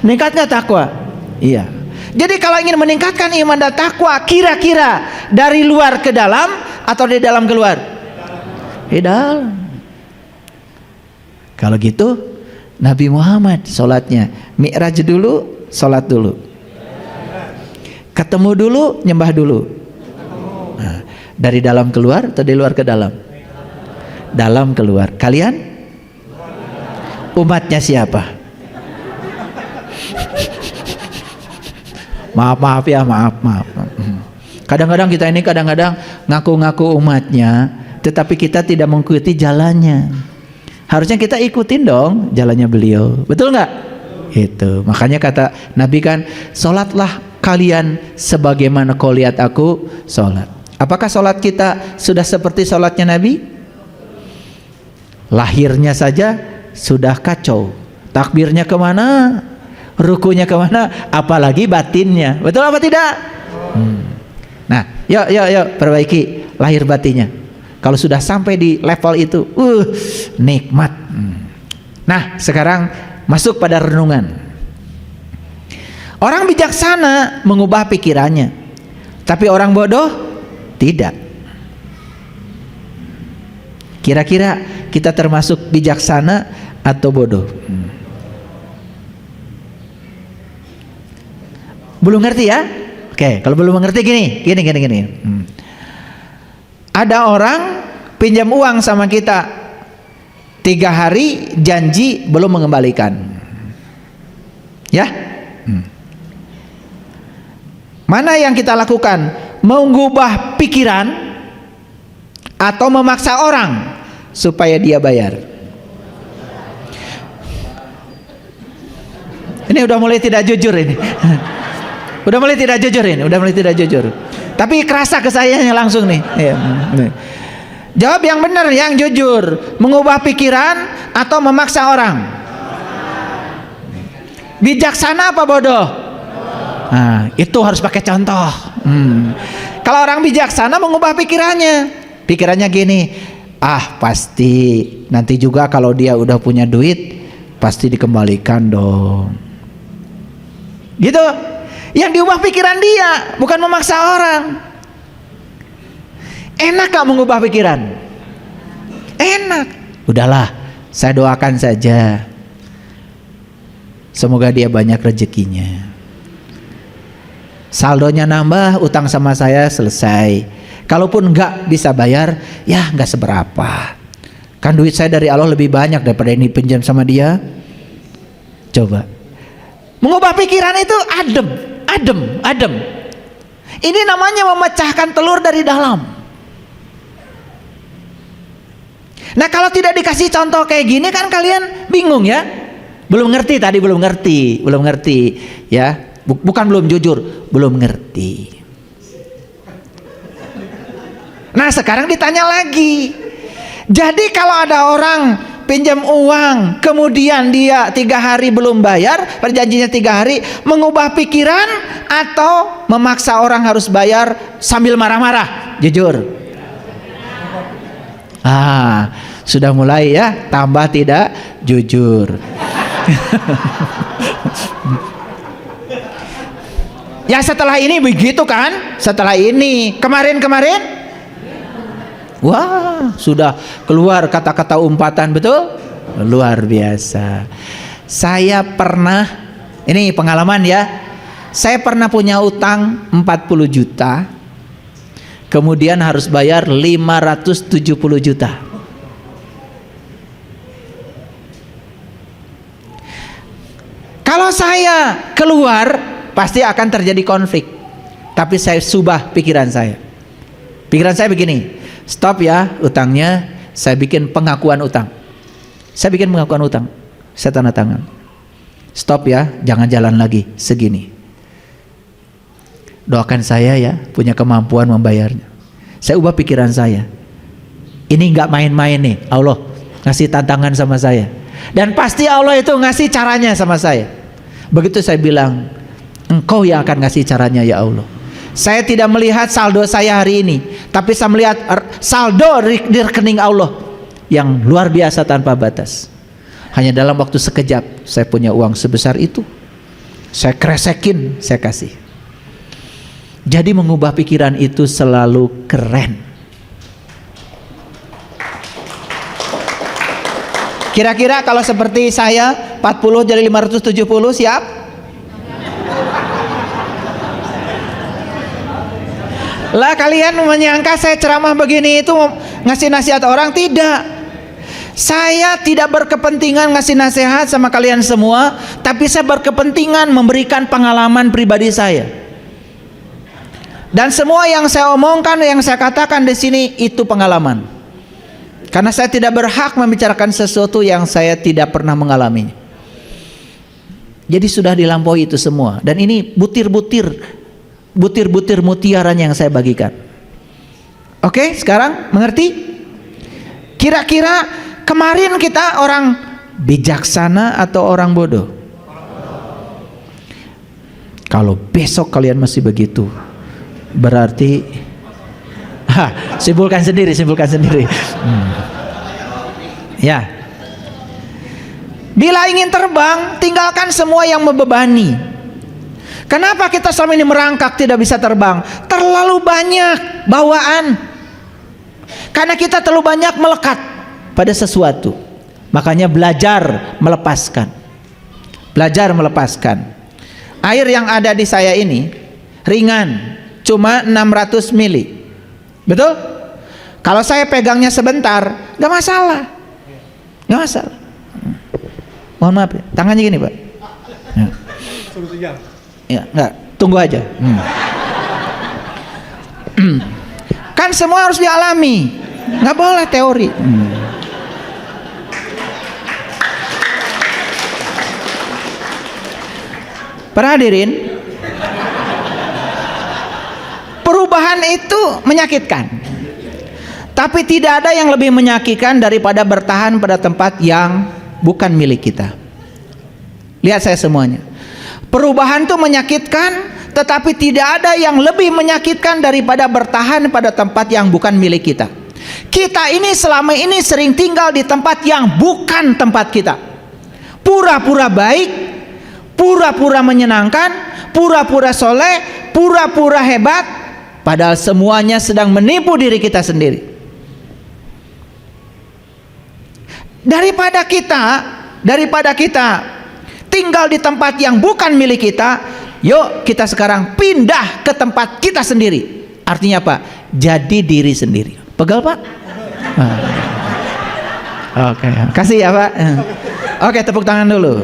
Speaker 1: Meningkat gak takwa? Iya. Jadi kalau ingin meningkatkan iman dan takwa, kira-kira dari luar ke dalam atau dari dalam keluar? Di dalam. Kalau gitu Nabi Muhammad sholatnya mi'raj dulu, sholat dulu. Ketemu dulu, nyembah dulu. Nah, dari dalam keluar atau dari luar ke dalam? Dalam keluar. Kalian? Umatnya siapa? Maaf ya, maaf. Kadang-kadang kita ini ngaku-ngaku umatnya, tetapi kita tidak mengikuti jalannya. Harusnya kita ikutin dong jalannya beliau, betul nggak? Itu makanya kata Nabi kan, sholatlah kalian sebagaimana kau lihat aku sholat. Apakah sholat kita sudah seperti sholatnya Nabi? Lahirnya saja sudah kacau, takbirnya kemana, rukunya kemana, apalagi batinnya, betul apa tidak? Nah, yuk perbaiki lahir batinnya. Kalau sudah sampai di level itu, nikmat. Nah, sekarang masuk pada renungan. Orang bijaksana mengubah pikirannya, tapi orang bodoh tidak. Kira-kira kita termasuk bijaksana atau bodoh? Belum ngerti ya? Oke, kalau belum mengerti gini. Ada orang pinjam uang sama kita 3 hari, janji belum mengembalikan. Ya? Mana yang kita lakukan? Mengubah pikiran atau memaksa orang supaya dia bayar? Ini udah mulai tidak jujur ini. Udah mulai tidak jujur. Tapi kerasa ke sayanya langsung nih. Jawab yang benar, yang jujur. Mengubah pikiran atau memaksa orang? Bijaksana apa bodoh? Nah, itu harus pakai contoh. Kalau orang bijaksana mengubah pikirannya. Pikirannya gini, pasti nanti juga kalau dia udah punya duit pasti dikembalikan dong. Gitu. Yang diubah pikiran dia, bukan memaksa orang. Enak gak mengubah pikiran? Enak. Udahlah, saya doakan saja. Semoga dia banyak rezekinya. Saldonya nambah, utang sama saya selesai. Kalaupun nggak bisa bayar, ya nggak seberapa. Kan duit saya dari Allah lebih banyak daripada ini pinjam sama dia. Coba. Mengubah pikiran itu adem. Ini namanya memecahkan telur dari dalam. Nah, kalau tidak dikasih contoh kayak gini kan kalian bingung ya. Belum ngerti ya. Bukan belum jujur, belum ngerti. Nah, sekarang ditanya lagi. Jadi kalau ada orang pinjam uang, kemudian dia 3 hari belum bayar, perjanjiannya 3 hari, mengubah pikiran atau memaksa orang harus bayar sambil marah-marah? Jujur. Sudah mulai ya, tambah tidak jujur. Ya setelah ini begitu kan? Setelah ini, kemarin wah, sudah keluar kata-kata umpatan, betul? Luar biasa. Saya pernah, ini pengalaman ya. Saya pernah punya utang 40 juta. Kemudian harus bayar 570 juta. Kalau saya keluar, pasti akan terjadi konflik. Tapi saya subah pikiran saya. Pikiran saya begini, stop ya utangnya, saya bikin pengakuan utang. Saya tanda tangan. Stop ya, jangan jalan lagi segini. Doakan saya ya, punya kemampuan membayarnya. Saya ubah pikiran saya. Ini nggak main-main nih, Allah ngasih tantangan sama saya. Dan pasti Allah itu ngasih caranya sama saya. Begitu saya bilang, Engkau yang akan ngasih caranya ya Allah. Saya tidak melihat saldo saya hari ini, tapi saya melihat saldo di rekening Allah yang luar biasa tanpa batas. Hanya dalam waktu sekejap saya punya uang sebesar itu. Saya kresekin, saya kasih. Jadi mengubah pikiran itu selalu keren. Kira-kira kalau seperti saya 40 jadi 570 siap? Lah kalian menyangka saya ceramah begini itu ngasih nasihat orang? Tidak. Saya tidak berkepentingan ngasih nasihat sama kalian semua, tapi saya berkepentingan memberikan pengalaman pribadi saya. Dan semua yang saya omongkan, yang saya katakan di sini itu pengalaman. Karena saya tidak berhak membicarakan sesuatu yang saya tidak pernah mengalaminya. Jadi sudah dilampaui itu semua. Dan ini butir-butir mutiaranya yang saya bagikan. Oke, sekarang mengerti? Kira-kira kemarin kita orang bijaksana atau orang bodoh? Kalau besok kalian masih begitu, berarti simpulkan sendiri. Ya. Bila ingin terbang, tinggalkan semua yang membebani. Kenapa kita selama ini merangkak tidak bisa terbang? Terlalu banyak bawaan. Karena kita terlalu banyak melekat pada sesuatu. Makanya belajar melepaskan. Air yang ada di saya ini ringan, cuma 600 mili. Betul? Kalau saya pegangnya sebentar, gak masalah. Mohon maaf, tangannya gini Pak. Ya, enggak, tunggu aja. Kan semua harus dialami, nggak boleh teori. Para hadirin, perubahan itu menyakitkan, Tapi tidak ada yang lebih menyakitkan daripada bertahan pada tempat yang bukan milik kita. Lihat saya semuanya. Perubahan itu menyakitkan, tetapi tidak ada yang lebih menyakitkan daripada bertahan pada tempat yang bukan milik kita. Kita ini selama ini sering tinggal di tempat yang bukan tempat kita. Pura-pura baik, pura-pura menyenangkan, pura-pura soleh, pura-pura hebat, padahal semuanya sedang menipu diri kita sendiri. Daripada kita tinggal di tempat yang bukan milik kita, yuk kita sekarang pindah ke tempat kita sendiri. Artinya apa? Jadi diri sendiri. Pegal Pak? Oke, kasih ya Pak. Oke, tepuk tangan dulu.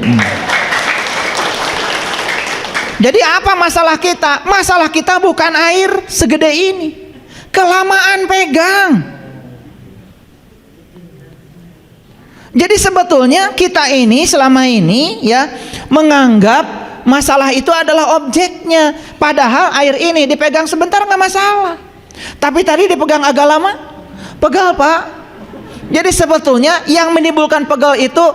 Speaker 1: Jadi apa masalah kita? Masalah kita bukan air segede ini, kelamaan pegang. Jadi sebetulnya kita ini selama ini ya menganggap masalah itu adalah objeknya. Padahal air ini dipegang sebentar nggak masalah. Tapi tadi dipegang agak lama, pegal Pak. Jadi sebetulnya yang menimbulkan pegal itu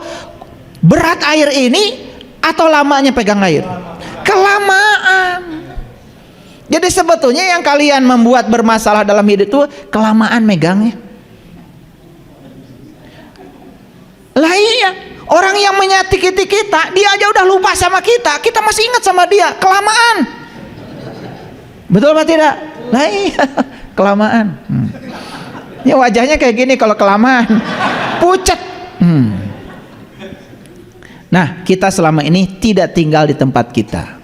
Speaker 1: berat air ini atau lamanya pegang air? Kelamaan. Jadi sebetulnya yang kalian membuat bermasalah dalam hidup itu kelamaan megangnya. Lah iya, orang yang menyakiti kita, dia aja udah lupa sama kita masih ingat sama dia, kelamaan. Betul apa tidak? Lah iya, kelamaan. Ya wajahnya kayak gini kalau kelamaan, pucat. Nah, kita selama ini tidak tinggal di tempat kita.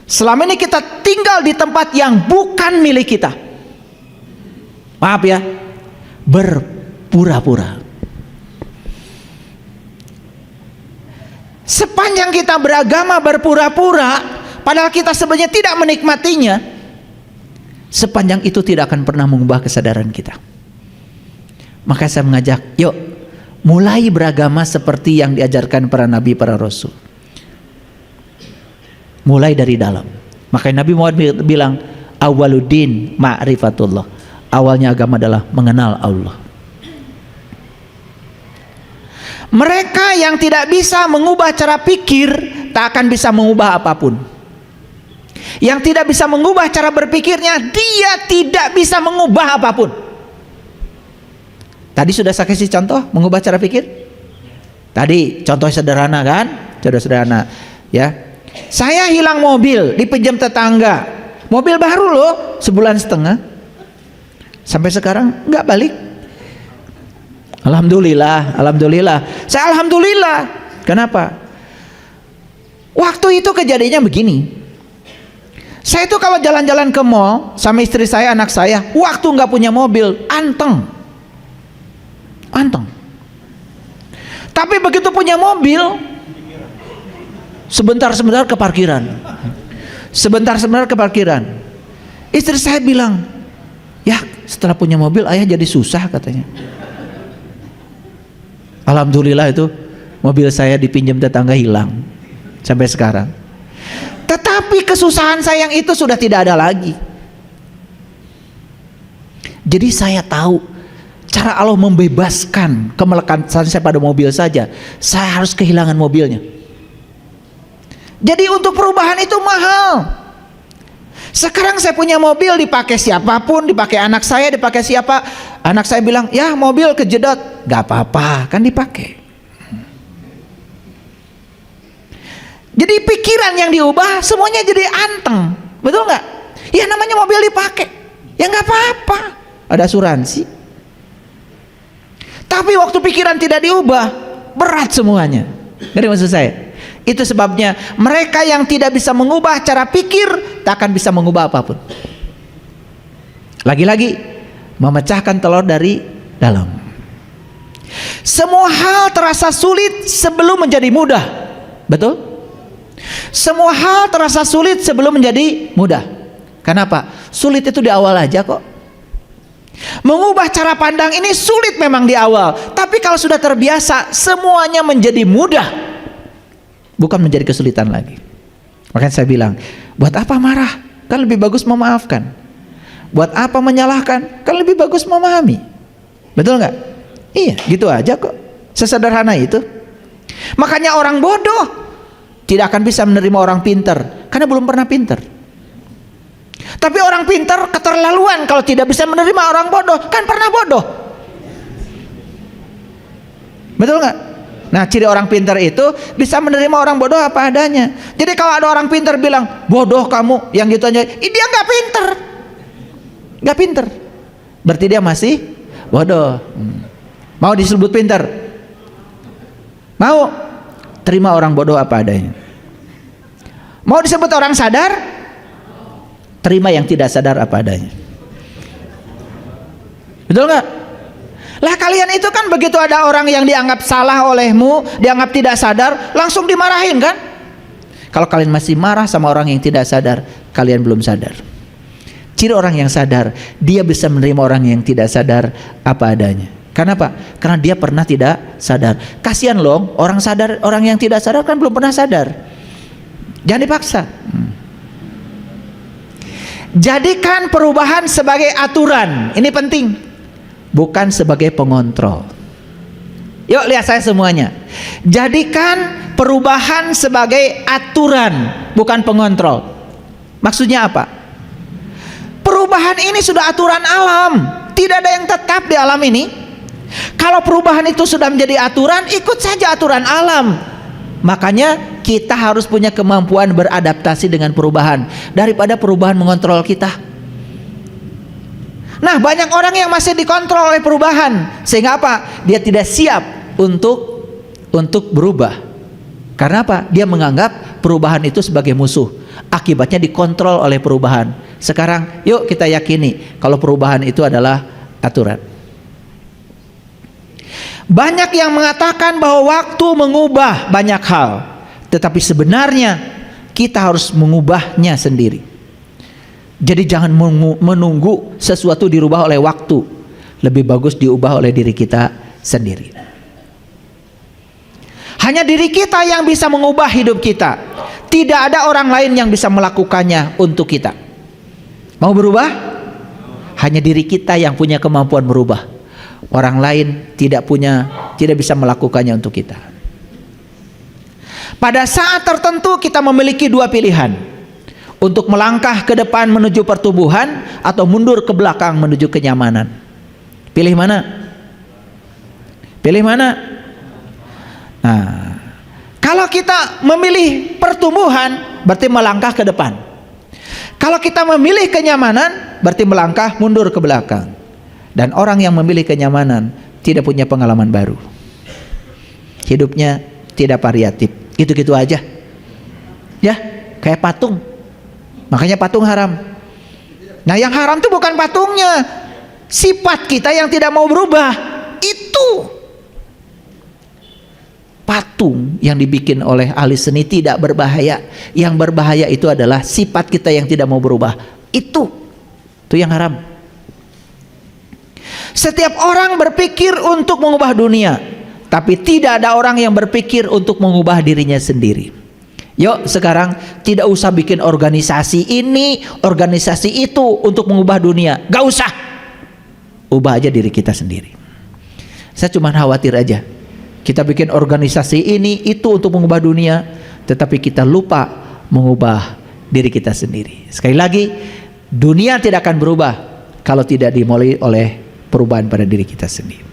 Speaker 1: Selama ini kita tinggal di tempat yang bukan milik kita. Maaf ya, berpura-pura. Sepanjang kita beragama berpura-pura, padahal kita sebenarnya tidak menikmatinya, sepanjang itu tidak akan pernah mengubah kesadaran kita. Maka saya mengajak, yuk mulai beragama seperti yang diajarkan para nabi, para rasul. Mulai dari dalam. Makanya Nabi Muhammad bilang, awwaluddin ma'rifatullah. Awalnya agama adalah mengenal Allah. Mereka yang tidak bisa mengubah cara pikir tak akan bisa mengubah apapun. Yang tidak bisa mengubah cara berpikirnya, dia tidak bisa mengubah apapun. Tadi sudah saya kasih contoh mengubah cara pikir. Tadi contoh sederhana kan? Contoh sederhana ya. Saya hilang mobil, dipinjam tetangga. Mobil baru loh, 1,5 bulan. Sampai sekarang nggak balik. Alhamdulillah, alhamdulillah. Saya alhamdulillah. Kenapa? Waktu itu kejadiannya begini. Saya itu kalau jalan-jalan ke mall sama istri saya, anak saya, waktu nggak punya mobil, anteng. Tapi begitu punya mobil, sebentar-sebentar ke parkiran. Sebentar-sebentar ke parkiran. Istri saya bilang, ya setelah punya mobil ayah jadi susah katanya. Alhamdulillah itu mobil saya dipinjam tetangga hilang sampai sekarang. Tetapi kesusahan saya yang itu sudah tidak ada lagi. Jadi saya tahu cara Allah membebaskan kemelekatan saya pada mobil saja. Saya harus kehilangan mobilnya. Jadi untuk perubahan itu mahal. Sekarang saya punya mobil dipakai siapapun, dipakai anak saya, dipakai siapa. Anak saya bilang, ya mobil kejedot, gak apa-apa, kan dipakai. Jadi pikiran yang diubah semuanya jadi anteng, betul nggak? Ya namanya mobil dipakai, ya nggak apa-apa, ada asuransi. Tapi waktu pikiran tidak diubah, berat semuanya. Ngerti maksud saya? Itu sebabnya mereka yang tidak bisa mengubah cara pikir tak akan bisa mengubah apapun. Lagi-lagi memecahkan telur dari dalam. Semua hal terasa sulit sebelum menjadi mudah. Betul? Semua hal terasa sulit sebelum menjadi mudah. Kenapa? Sulit itu di awal aja kok. Mengubah cara pandang ini sulit memang di awal, tapi kalau sudah terbiasa semuanya menjadi mudah, bukan menjadi kesulitan lagi. Makanya saya bilang, buat apa marah? Kan lebih bagus memaafkan. Buat apa menyalahkan? Kan lebih bagus memahami. Betul nggak? Iya, gitu aja kok. Sesederhana itu. Makanya orang bodoh tidak akan bisa menerima orang pintar, karena belum pernah pintar. Tapi orang pintar keterlaluan kalau tidak bisa menerima orang bodoh, kan pernah bodoh. Betul nggak? Nah, ciri orang pintar itu bisa menerima orang bodoh apa adanya. Jadi kalau ada orang pintar bilang bodoh kamu, yang gitu aja, dia nggak pintar, nggak pintar. Berarti dia masih bodoh. Mau disebut pintar? Mau? Terima orang bodoh apa adanya. Mau disebut orang sadar? Terima yang tidak sadar apa adanya. Betul nggak? Lah kalian itu kan begitu ada orang yang dianggap salah olehmu, dianggap tidak sadar, langsung dimarahin kan? Kalau kalian masih marah sama orang yang tidak sadar, kalian belum sadar. Ciri orang yang sadar, dia bisa menerima orang yang tidak sadar apa adanya. Kenapa? Karena dia pernah tidak sadar. Kasihan loh, orang sadar, orang yang tidak sadar kan belum pernah sadar. Jangan dipaksa. Jadikan perubahan sebagai aturan. Ini penting. Bukan sebagai pengontrol. Yuk lihat saya semuanya. Jadikan perubahan sebagai aturan, bukan pengontrol. Maksudnya apa? Perubahan ini sudah aturan alam. Tidak ada yang tetap di alam ini. Kalau perubahan itu sudah menjadi aturan, ikut saja aturan alam. Makanya kita harus punya kemampuan beradaptasi dengan perubahan daripada perubahan mengontrol kita. Nah, banyak orang yang masih dikontrol oleh perubahan, sehingga apa? Dia tidak siap untuk berubah. Karena apa? Dia menganggap perubahan itu sebagai musuh. Akibatnya dikontrol oleh perubahan. Sekarang yuk kita yakini kalau perubahan itu adalah aturan. Banyak yang mengatakan bahwa waktu mengubah banyak hal, tetapi sebenarnya kita harus mengubahnya sendiri. Jadi jangan menunggu sesuatu dirubah oleh waktu. Lebih bagus diubah oleh diri kita sendiri. Hanya diri kita yang bisa mengubah hidup kita. Tidak ada orang lain yang bisa melakukannya untuk kita. Mau berubah? Hanya diri kita yang punya kemampuan berubah. Orang lain tidak bisa melakukannya untuk kita. Pada saat tertentu kita memiliki dua pilihan. Untuk melangkah ke depan menuju pertumbuhan atau mundur ke belakang menuju kenyamanan. Pilih mana? Pilih mana? Nah, kalau kita memilih pertumbuhan berarti melangkah ke depan. Kalau kita memilih kenyamanan berarti melangkah mundur ke belakang. Dan orang yang memilih kenyamanan tidak punya pengalaman baru. Hidupnya tidak variatif, gitu-gitu aja. Ya, kayak patung. Makanya patung haram. Nah, yang haram itu bukan patungnya, sifat kita yang tidak mau berubah. Itu patung yang dibikin oleh ahli seni tidak berbahaya. Yang berbahaya itu adalah sifat kita yang tidak mau berubah. Itu yang haram. Setiap orang berpikir untuk mengubah dunia, tapi tidak ada orang yang berpikir untuk mengubah dirinya sendiri. Yuk sekarang tidak usah bikin organisasi ini, organisasi itu untuk mengubah dunia. Gak usah. Ubah aja diri kita sendiri. Saya cuma khawatir aja. Kita bikin organisasi ini, itu untuk mengubah dunia, tetapi kita lupa mengubah diri kita sendiri. Sekali lagi, dunia tidak akan berubah kalau tidak dimulai oleh perubahan pada diri kita sendiri.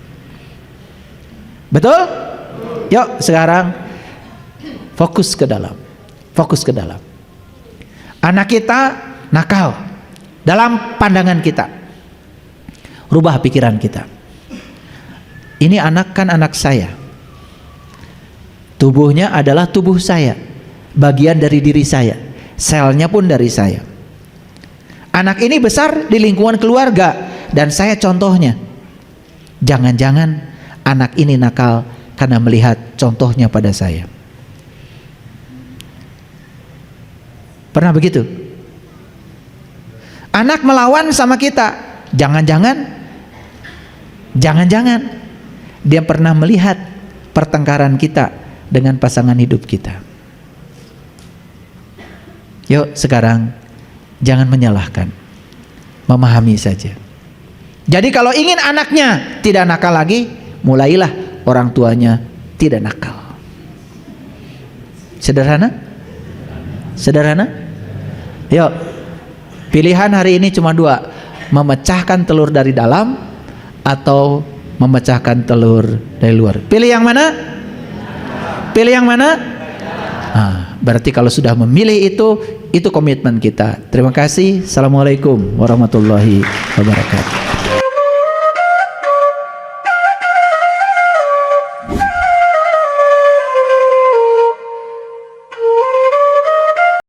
Speaker 1: Betul? Yuk sekarang fokus ke dalam. Fokus ke dalam. Anak kita nakal dalam pandangan kita. Rubah pikiran kita. Ini anak kan anak saya. Tubuhnya adalah tubuh saya. Bagian dari diri saya. Selnya pun dari saya. Anak ini besar di lingkungan keluarga dan saya contohnya. Jangan-jangan anak ini nakal karena melihat contohnya pada saya. Pernah begitu? Anak melawan sama kita. Jangan-jangan dia pernah melihat pertengkaran kita dengan pasangan hidup kita. Yuk sekarang jangan menyalahkan. memahami saja. Jadi kalau ingin anaknya tidak nakal lagi, mulailah orang tuanya tidak nakal. Sederhana? Sederhana? Yuk, pilihan hari ini cuma dua, memecahkan telur dari dalam atau memecahkan telur dari luar. Pilih yang mana? Pilih yang mana? Berarti kalau sudah memilih itu komitmen kita. Terima kasih. Assalamualaikum warahmatullahi wabarakatuh.